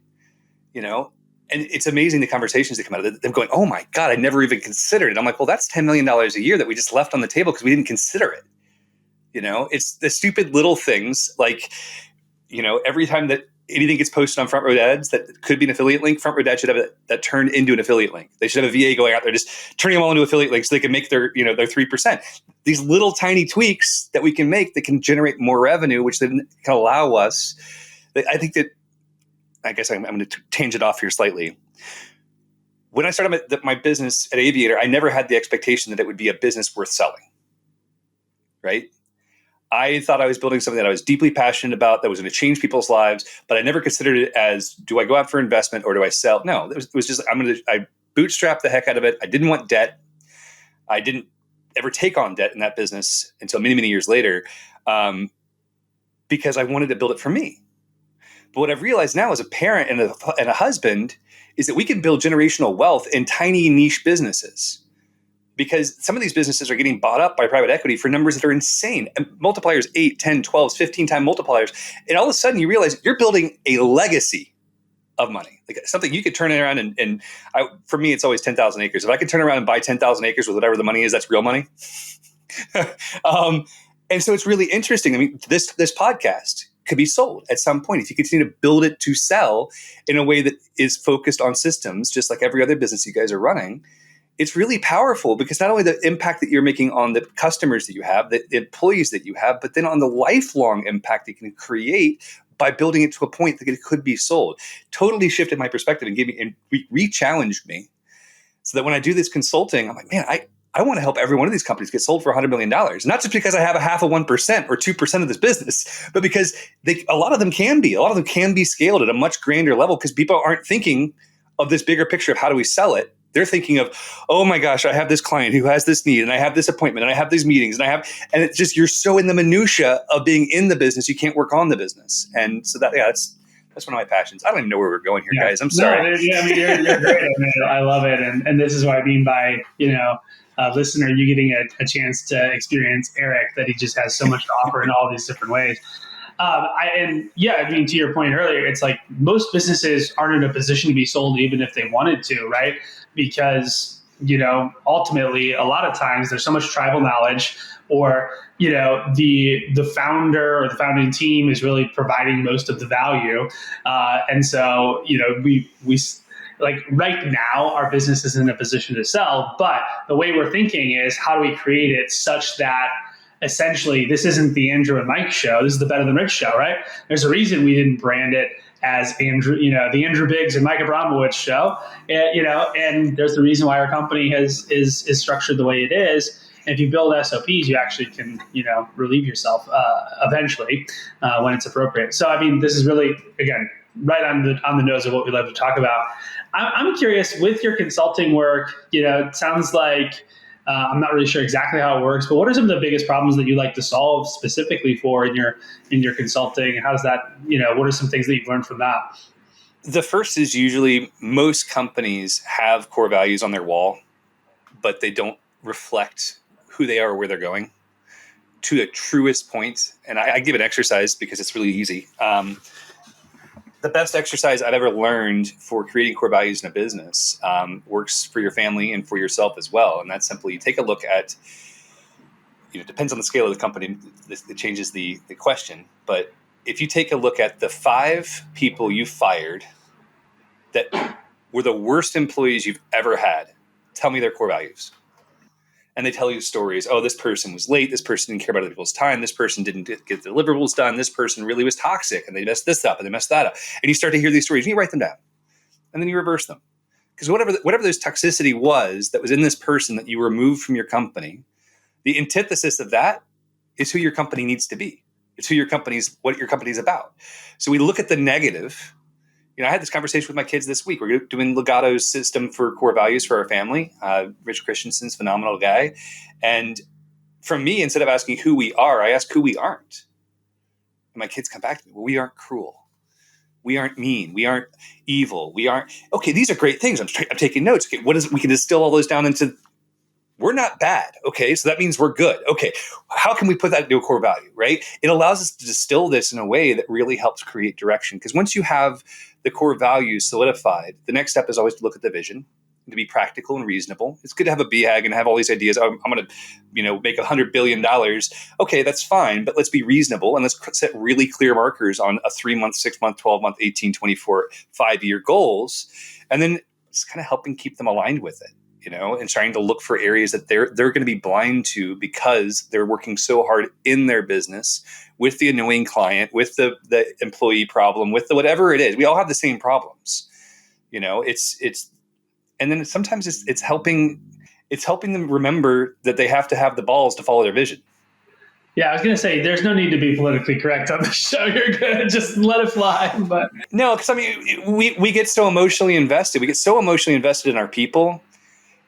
Speaker 1: And it's amazing the conversations that come out of them going, oh my God, I never even considered it. I'm like, well, that's $10 million a year that we just left on the table because we didn't consider it. It's the stupid little things like, every time that anything gets posted on Front Row Ads that could be an affiliate link, Front Row Ads should have that turned into an affiliate link. They should have a VA going out there just turning them all into affiliate links so they can make their 3%. These little tiny tweaks that we can make that can generate more revenue, which then can allow us. I think that, I guess I'm going to tangent off here slightly. When I started my business at Aviator, I never had the expectation that it would be a business worth selling, right? I thought I was building something that I was deeply passionate about that was going to change people's lives, but I never considered it as, do I go out for investment or do I sell? No, it was just, I bootstrapped the heck out of it. I didn't want debt. I didn't ever take on debt in that business until many, many years later, because I wanted to build it for me. But what I've realized now as a parent and a husband is that we can build generational wealth in tiny niche businesses, because some of these businesses are getting bought up by private equity for numbers that are insane. And multipliers, 8, 10, 12, 15 time multipliers. And all of a sudden you realize you're building a legacy of money, like something you could turn around for me, it's always 10,000 acres. If I could turn around and buy 10,000 acres with whatever the money is, that's real money. And so it's really interesting. I mean, this podcast could be sold at some point if you continue to build it to sell in a way that is focused on systems, just like every other business you guys are running. It's really powerful because not only the impact that you're making on the customers that you have, the employees that you have, but then on the lifelong impact it can create by building it to a point that it could be sold. Totally shifted my perspective and gave me and re-challenged me, so that when I do this consulting, I'm like, man, I want to help every one of these companies get sold for $100 million. Not just because I have a half of 1% or 2% of this business, but because a lot of them can be scaled at a much grander level, because people aren't thinking of this bigger picture of how do we sell it. They're thinking of, oh my gosh, I have this client who has this need, and I have this appointment, and I have these meetings, and it's just, you're so in the minutia of being in the business, you can't work on the business. And so that's one of my passions. I don't even know where we're going here, guys. I'm sorry.
Speaker 3: No, you're great. I love it. And this is what I mean by, listener, you getting a chance to experience Eric, that he just has so much to offer in all these different ways. To your point earlier, it's like most businesses aren't in a position to be sold even if they wanted to, right? Because, ultimately a lot of times there's so much tribal knowledge, or, the founder or the founding team is really providing most of the value. And so, we like right now our business is in a position to sell, but the way we're thinking is, how do we create it such that essentially this isn't the Andrew and Mike show, this is the Better Than Rich show, right? There's a reason we didn't brand it as Andrew, the Andrew Biggs and Mike Abramowitz show, and there's the reason why our company is structured the way it is. And if you build SOPs, you actually can, relieve yourself eventually when it's appropriate. So, I mean, this is really, again, right on the nose of what we love to talk about. I'm curious, with your consulting work, it sounds like, I'm not really sure exactly how it works, but what are some of the biggest problems that you like to solve specifically for in your consulting? And how does that, what are some things that you've learned from that?
Speaker 1: The first is usually most companies have core values on their wall, but they don't reflect who they are or where they're going to the truest point. And I give an exercise because it's really easy. The best exercise I've ever learned for creating core values in a business works for your family and for yourself as well. And that's simply, take a look at, depends on the scale of the company, it changes the question. But if you take a look at the 5 people you fired that were the worst employees you've ever had, tell me their core values. And they tell you stories. Oh, this person was late. This person didn't care about other people's time. This person didn't get deliverables done. This person really was toxic, and they messed this up and they messed that up. And you start to hear these stories and you write them down, and then you reverse them. Because whatever those toxicity was that was in this person that you removed from your company, the antithesis of that is who your company needs to be. It's what your company's about. So we look at the negative. I had this conversation with my kids this week. We're doing Legato's system for core values for our family. Rich Christensen's phenomenal guy. And from me, instead of asking who we are, I ask who we aren't. And my kids come back to me. Well, we aren't cruel. We aren't mean. We aren't evil. We aren't. Okay, these are great things. I'm taking notes. Okay, we can distill all those down into, we're not bad. Okay, so that means we're good. Okay, how can we put that into a core value, right? It allows us to distill this in a way that really helps create direction. Because once you have the core values solidified, the next step is always to look at the vision, to be practical and reasonable. It's good to have a BHAG and have all these ideas. I'm going to, make $100 billion. Okay, that's fine, but let's be reasonable and let's set really clear markers on a 3-month, 6-month, 12-month, 18, 24, 5-year goals, and then just kind of helping keep them aligned with it. And trying to look for areas that they're going to be blind to because they're working so hard in their business with the annoying client, with the employee problem, with the whatever it is. We all have the same problems. And then sometimes it's helping them remember that they have to have the balls to follow their vision.
Speaker 3: Yeah, I was going to say, there's no need to be politically correct on the show. You're good. Just let it fly. But
Speaker 1: no, because we get so emotionally invested. We get so emotionally invested in our people.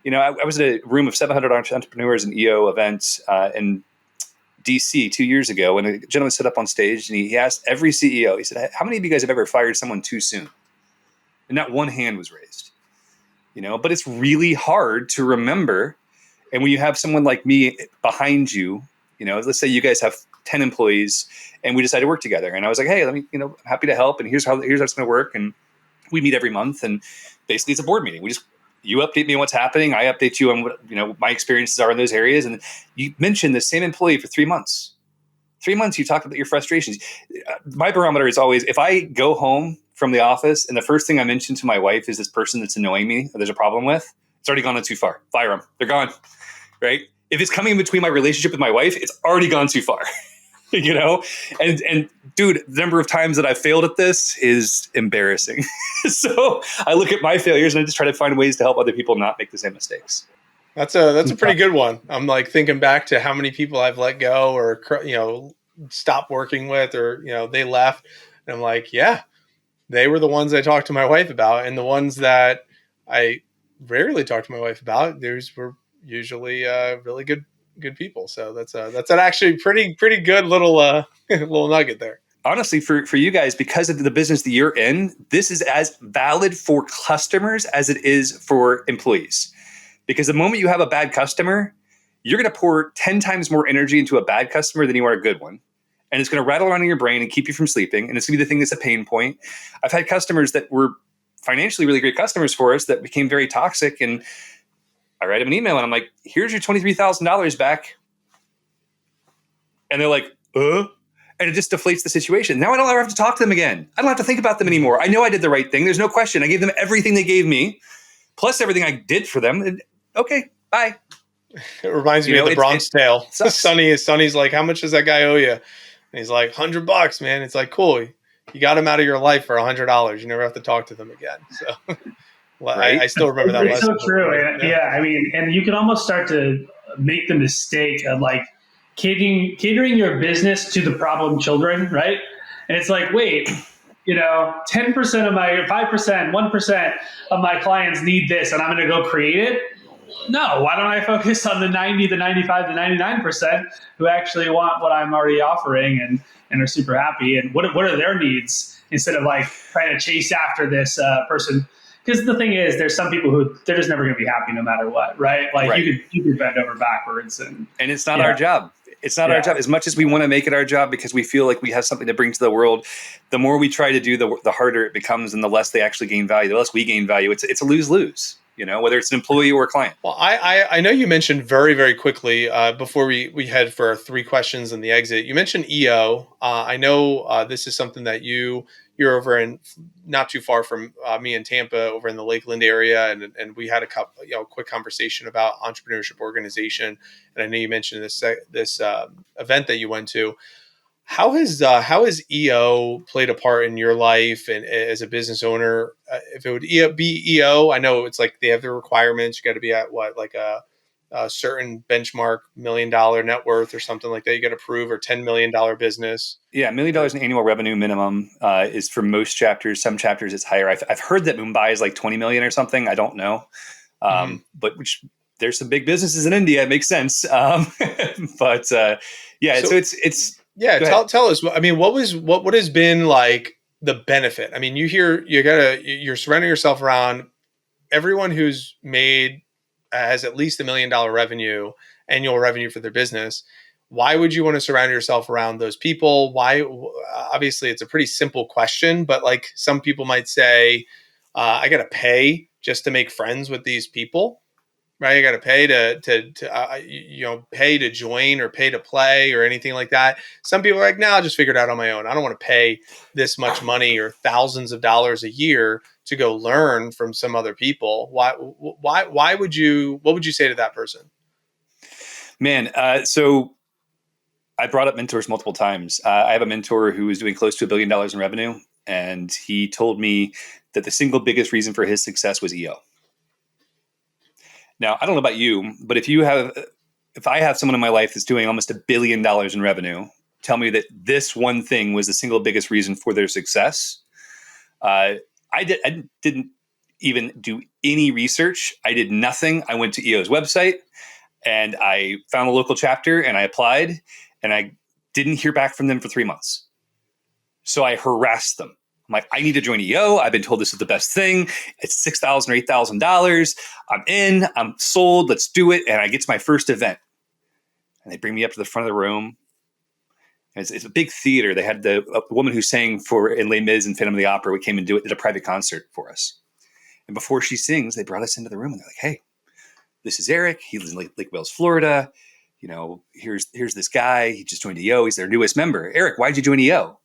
Speaker 1: I was at a room of 700 entrepreneurs and EO event in DC 2 years ago, and a gentleman stood up on stage and he asked every CEO, he said, how many of you guys have ever fired someone too soon? And not one hand was raised. But it's really hard to remember. And when you have someone like me behind you, let's say you guys have 10 employees and we decide to work together. And I was like, hey, I'm happy to help. And here's how it's going to work. And we meet every month. And basically it's a board meeting. You update me on what's happening. I update you on what my experiences are in those areas. And you mentioned the same employee for 3 months. 3 months, you talk about your frustrations. My barometer is always, if I go home from the office and the first thing I mention to my wife is this person that's annoying me or there's a problem with, it's already gone too far. Fire them. They're gone, right? If it's coming in between my relationship with my wife, it's already gone too far, And dude, the number of times that I've failed at this is embarrassing. So I look at my failures and I just try to find ways to help other people not make the same mistakes.
Speaker 4: That's a pretty good one. I'm like thinking back to how many people I've let go or, stopped working with, or, they left. And I'm like, yeah, they were the ones I talked to my wife about. And the ones that I rarely talk to my wife about, those were usually really good people. So that's an actually pretty good little little nugget there.
Speaker 1: Honestly, for you guys, because of the business that you're in, this is as valid for customers as it is for employees. Because the moment you have a bad customer, you're going to pour 10 times more energy into a bad customer than you are a good one. And it's going to rattle around in your brain and keep you from sleeping. And it's going to be the thing that's a pain point. I've had customers that were financially really great customers for us that became very toxic. And I write them an email and I'm like, here's your $23,000 back. And they're like, and it just deflates the situation. Now I don't ever have to talk to them again. I don't have to think about them anymore. I know I did the right thing. There's no question. I gave them everything they gave me, plus everything I did for them. And, okay, bye.
Speaker 4: It reminds me of the Bronx Tale. Sonny's like, how much does that guy owe you? And he's like, $100, man. It's like, cool. You got him out of your life for $100. You never have to talk to them again. So right? I still remember that.
Speaker 3: It's so true. Yeah. I mean, and you can almost start to make the mistake of like catering your business to the problem children, right? And it's like, wait, 10% of my 5%, 1% of my clients need this, and I'm going to go create it. No, why don't I focus on the 90, the 95, the 99% who actually want what I'm already offering and are super happy? And what are their needs instead of like trying to chase after this person? Because the thing is, there's some people who they're just never going to be happy no matter what, right? Like right. You could bend over backwards, and
Speaker 1: it's not our job. It's not our job. As much as we want to make it our job because we feel like we have something to bring to the world, the more we try to do, the harder it becomes, and the less they actually gain value. The less we gain value. It's a lose-lose. Whether it's an employee or a client.
Speaker 4: Well, I know you mentioned very, very quickly before we head for our 3 questions and the exit, you mentioned EO. I know this is something that you you're over in not too far from me in Tampa, over in the Lakeland area, and we had a couple, quick conversation about entrepreneurship organization. And I know you mentioned this event that you went to. How has EO played a part in your life and as a business owner? If it would be EO, I know it's like they have the requirements. You got to be at a certain benchmark $1 million net worth or something like that. You got to prove, or $10 million business.
Speaker 1: Yeah, $1 million in annual revenue minimum is for most chapters. Some chapters it's higher. I've heard that Mumbai is like 20 million or something. I don't know, but there's some big businesses in India. It makes sense. But so it's.
Speaker 4: Yeah, tell us. I mean, what has been like the benefit? I mean, you're surrounding yourself around everyone who's has at least $1 million annual revenue for their business. Why would you want to surround yourself around those people? Why? Obviously, it's a pretty simple question, but like some people might say, I got to pay just to make friends with these people. Right, you got to pay pay to join or pay to play or anything like that. Some people are like, "No, I'll just figure it out on my own. I don't want to pay this much money or thousands of dollars a year to go learn from some other people." Why would you? What would you say to that person?
Speaker 1: Man, so I brought up mentors multiple times. I have a mentor who is doing close to $1 billion in revenue, and he told me that the single biggest reason for his success was EO. Now, I don't know about you, but if I have someone in my life that's doing almost $1 billion in revenue, tell me that this one thing was the single biggest reason for their success. I didn't even do any research. I did nothing. I went to EO's website and I found a local chapter and I applied, and I didn't hear back from them for 3 months. So I harassed them. I'm like, I need to join EO. I've been told this is the best thing. It's $6,000 or $8,000. I'm in. I'm sold. Let's do it. And I get to my first event, and they bring me up to the front of the room. And it's a big theater. They had the woman who sang in Les Mis and Phantom of the Opera. We came and did a private concert for us. And before she sings, they brought us into the room and they're like, "Hey, this is Eric. He lives in Lake Wales, Florida. Here's this guy. He just joined EO. He's their newest member. Eric, why'd you join EO?"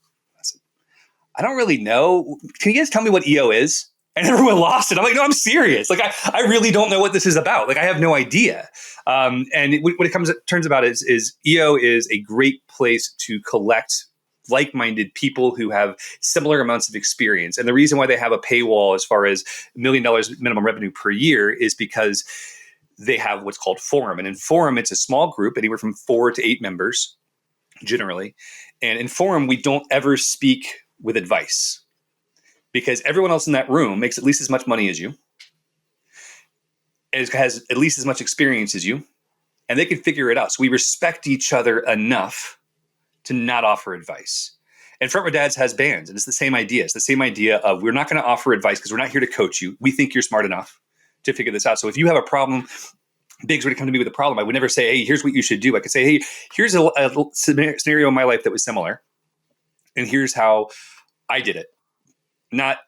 Speaker 1: I don't really know. Can you guys tell me what EO is? And everyone lost it. I'm like, no, I'm serious. Like, I really don't know what this is about. Like, I have no idea. And what it turns about is EO is a great place to collect like-minded people who have similar amounts of experience. And the reason why they have a paywall as far as $1 million minimum revenue per year is because they have what's called Forum. And in Forum, it's a small group, anywhere from 4 to 8 members, generally. And in Forum, we don't ever speak with advice, because everyone else in that room makes at least as much money as you, has at least as much experience as you, and they can figure it out. So we respect each other enough to not offer advice. And Front Row Dads has bands, and it's the same idea. It's the same idea of, we're not going to offer advice because we're not here to coach you. We think you're smart enough to figure this out. So if you have a problem, Biggs would come to me with a problem. I would never say, "Hey, here's what you should do." I could say, "Hey, here's a scenario in my life that was similar, and here's how I did it." Not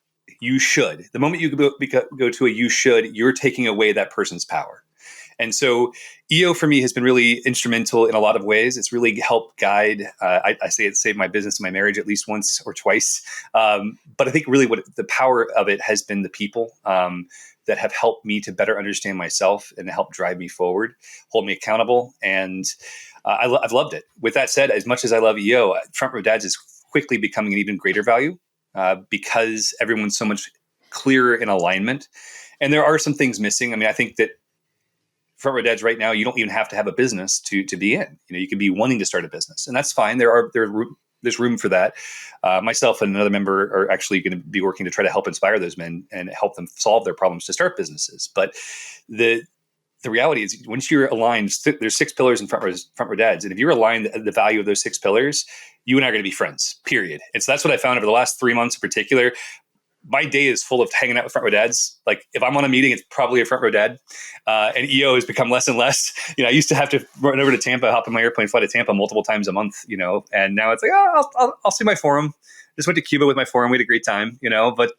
Speaker 1: "you should." The moment you go to a "you should," you're taking away that person's power. And so EO for me has been really instrumental in a lot of ways. It's really helped guide. I say it saved my business and my marriage at least once or twice. But I think really what the power of it has been the people that have helped me to better understand myself and to help drive me forward, hold me accountable. And I've loved it. With that said, as much as I love EO, Front Row Dads is quickly becoming an even greater value because everyone's so much clearer in alignment. And there are some things missing. I mean, I think that Front Row Dads right now, you don't even have to have a business to be in. You can be wanting to start a business, and that's fine. There's room for that. Myself and another member are actually going to be working to try to help inspire those men and help them solve their problems to start businesses. But the reality is, once you're aligned, there's 6 pillars in Front Row Dads. And if you're aligned the value of those 6 pillars, you and I are going to be friends, period. And so that's what I found over the last 3 months in particular. My day is full of hanging out with Front Row Dads. Like, if I'm on a meeting, it's probably a Front Row Dad. And EO has become less and less. I used to have to run over to Tampa, hop on my airplane, fly to Tampa multiple times a month, and now it's like, I'll see my Forum. Just went to Cuba with my Forum. We had a great time, but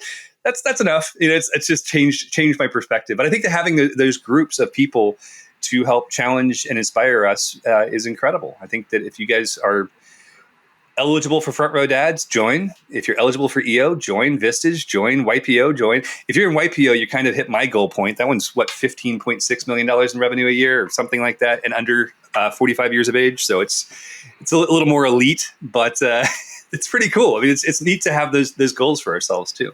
Speaker 1: that's enough. It's just changed my perspective. But I think that having those groups of people to help challenge and inspire us is incredible. I think that if you guys are eligible for Front Row Dads, join. If you're eligible for EO, join. Vistage, join. YPO, join. If you're in YPO, you kind of hit my goal point. That one's what, $15.6 million in revenue a year or something like that, and under 45 years of age. So it's a little more elite, but it's pretty cool. I mean, it's neat to have those goals for ourselves too.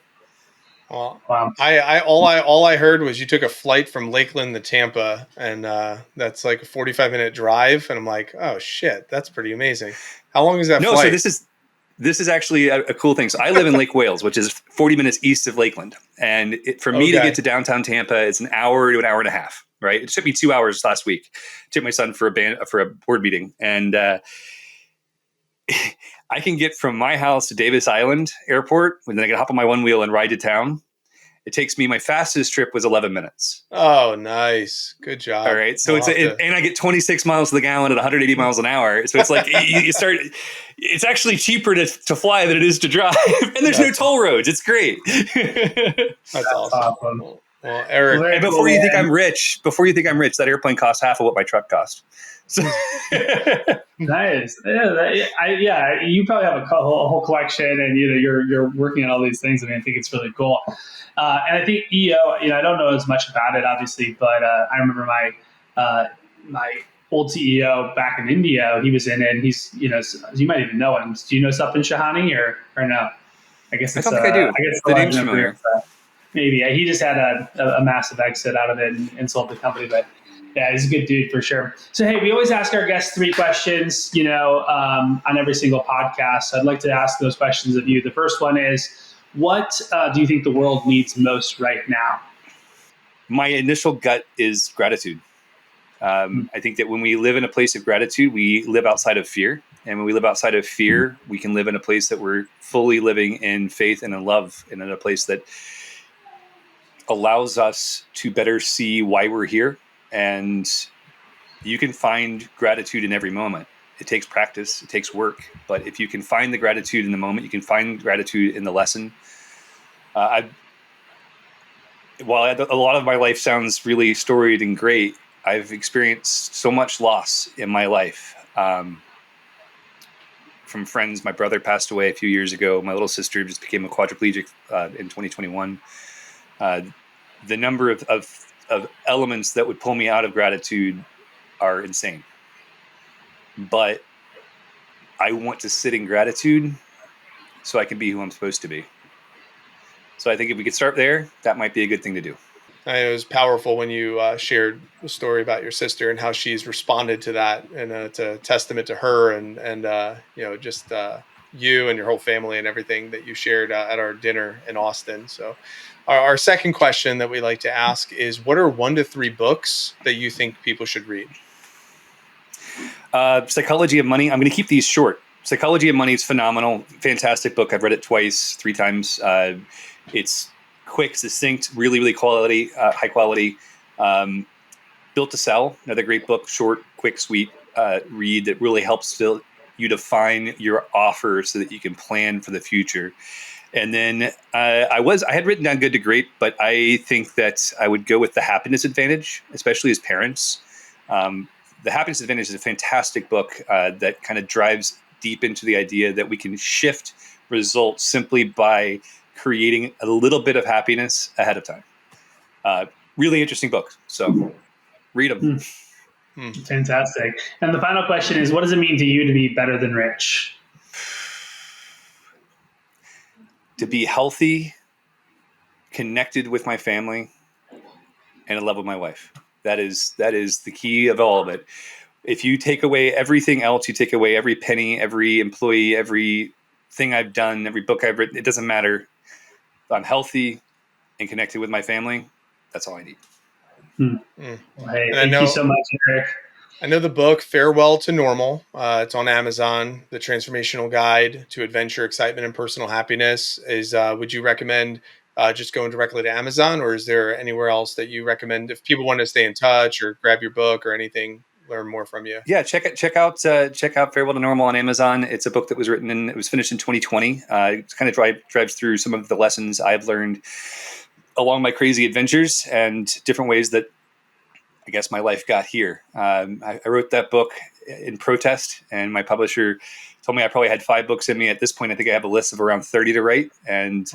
Speaker 4: Well,
Speaker 3: Wow.
Speaker 4: all I heard was you took a flight from Lakeland to Tampa, and that's like a 45-minute drive. And I'm like, oh shit, that's pretty amazing. How long is that
Speaker 1: No,
Speaker 4: flight?
Speaker 1: so this is actually a cool thing. So I live in Lake Wales, which is 40 minutes east of Lakeland, and for me to get to downtown Tampa, it's an hour to an hour and a half. Right? It took me 2 hours last week. Took my son for a board meeting, and I can get from my house to Davis Island Airport, and then I can hop on my one wheel and ride to town. It takes me, my fastest trip was 11 minutes.
Speaker 4: Oh, nice. Good job.
Speaker 1: All right. So and I get 26 miles to the gallon at 180 miles an hour. So it's like you start, it's actually cheaper to fly than it is to drive. And there's no toll roads. It's great.
Speaker 4: That's awesome. Well, Eric,
Speaker 1: and before you think I'm rich, that airplane costs half of what my truck cost. So
Speaker 3: Nice. Yeah, you probably have a whole collection, and you're working on all these things. I mean, I think it's really cool. And I think EO, I don't know as much about it, obviously, but I remember my old CEO back in India. He was in it, and he's, you might even know him. Do you know Sapin Shahani or no? I guess it's,
Speaker 1: I don't think I do.
Speaker 3: I guess
Speaker 1: The name's familiar.
Speaker 3: Maybe he just had a massive exit out of it and sold the company, but. Yeah, he's a good dude for sure. So, hey, we always ask our guests 3 questions, on every single podcast. So I'd like to ask those questions of you. The first one is, what do you think the world needs most right now?
Speaker 1: My initial gut is gratitude. I think that when we live in a place of gratitude, we live outside of fear. And when we live outside of fear, we can live in a place that we're fully living in faith and in love, and in a place that allows us to better see why we're here. And you can find gratitude in every moment. It takes practice, it takes work. But if you can find the gratitude in the moment, you can find gratitude in the lesson. While a lot of my life sounds really storied and great, I've experienced so much loss in my life. From friends, my brother passed away a few years ago. My little sister just became a quadriplegic in 2021. The number of elements that would pull me out of gratitude are insane. But I want to sit in gratitude so I can be who I'm supposed to be. So I think if we could start there, that might be a good thing to do.
Speaker 4: It was powerful when you shared the story about your sister and how she's responded to that. And it's a testament to her and just you and your whole family and everything that you shared at our dinner in Austin. So our second question that we like to ask is, what are 1 to 3 books that you think people should read?
Speaker 1: Psychology of Money. I'm going to keep these short. Psychology of Money is phenomenal. Fantastic book. I've read it twice, 3 times. It's quick, succinct, really, really high quality. Built to Sell, another great book, short, quick, sweet read that really helps you define your offer so that you can plan for the future. And then I had written down Good to Great, but I think that I would go with The Happiness Advantage, especially as parents. The Happiness Advantage is a fantastic book that kind of drives deep into the idea that we can shift results simply by creating a little bit of happiness ahead of time. Really interesting book. So read them.
Speaker 3: Fantastic. And the final question is, what does it mean to you to be better than rich?
Speaker 1: To be healthy, connected with my family, and in love with my wife. That is the key of all of it. If you take away everything else, you take away every penny, every employee, everything I've done, every book I've written, it doesn't matter. I'm healthy and connected with my family. That's all I need.
Speaker 3: Well, hey, thank you so much, Eric.
Speaker 4: I know the book Farewell to Normal. It's on Amazon. The Transformational Guide to Adventure, Excitement, and Personal Happiness is. Would you recommend just going directly to Amazon, or is there anywhere else that you recommend if people want to stay in touch or grab your book or anything, learn more from you?
Speaker 1: Yeah, check out Farewell to Normal on Amazon. It's a book that was it was finished in 2020. It kind of drives through some of the lessons I've learned along my crazy adventures and different ways that I guess my life got here. I wrote that book in protest, and my publisher told me I probably had 5 books in me. At this point, I think I have a list of around 30 to write, and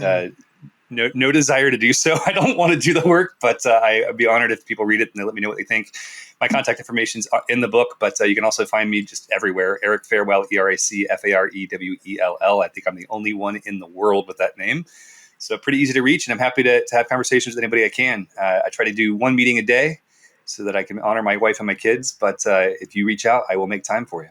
Speaker 1: no desire to do so. I don't want to do the work, but I'd be honored if people read it and they let me know what they think. My contact information's in the book, but you can also find me just everywhere. Eric Farewell, EricFarewell. I think I'm the only one in the world with that name. So pretty easy to reach, and I'm happy to have conversations with anybody I can. I try to do 1 meeting a day so that I can honor my wife and my kids. But if you reach out, I will make time for you.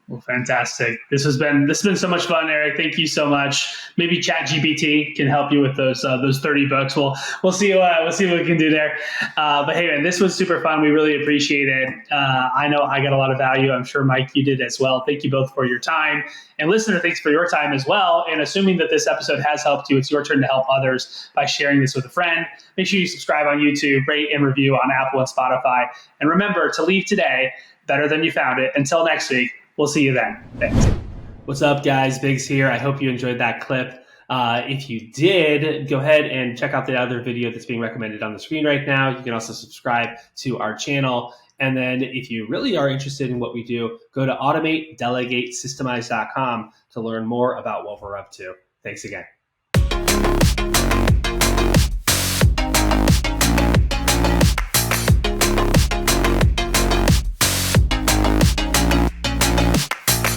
Speaker 3: Well, fantastic. This has been so much fun, Eric. Thank you so much. Maybe ChatGPT can help you with those 30 books. We'll see what we can do there. But hey, man, this was super fun. We really appreciate it. I know I got a lot of value. I'm sure, Mike, you did as well. Thank you both for your time. And listener, thanks for your time as well. And assuming that this episode has helped you, it's your turn to help others by sharing this with a friend. Make sure you subscribe on YouTube, rate and review on Apple and Spotify. And remember to leave today better than you found it. Until next week, we'll see you then. Thanks. What's up, guys? Biggs here. I hope you enjoyed that clip. If you did, go ahead and check out the other video that's being recommended on the screen right now. You can also subscribe to our channel. And then if you really are interested in what we do, go to automatedelegatesystemize.com to learn more about what we're up to. Thanks again.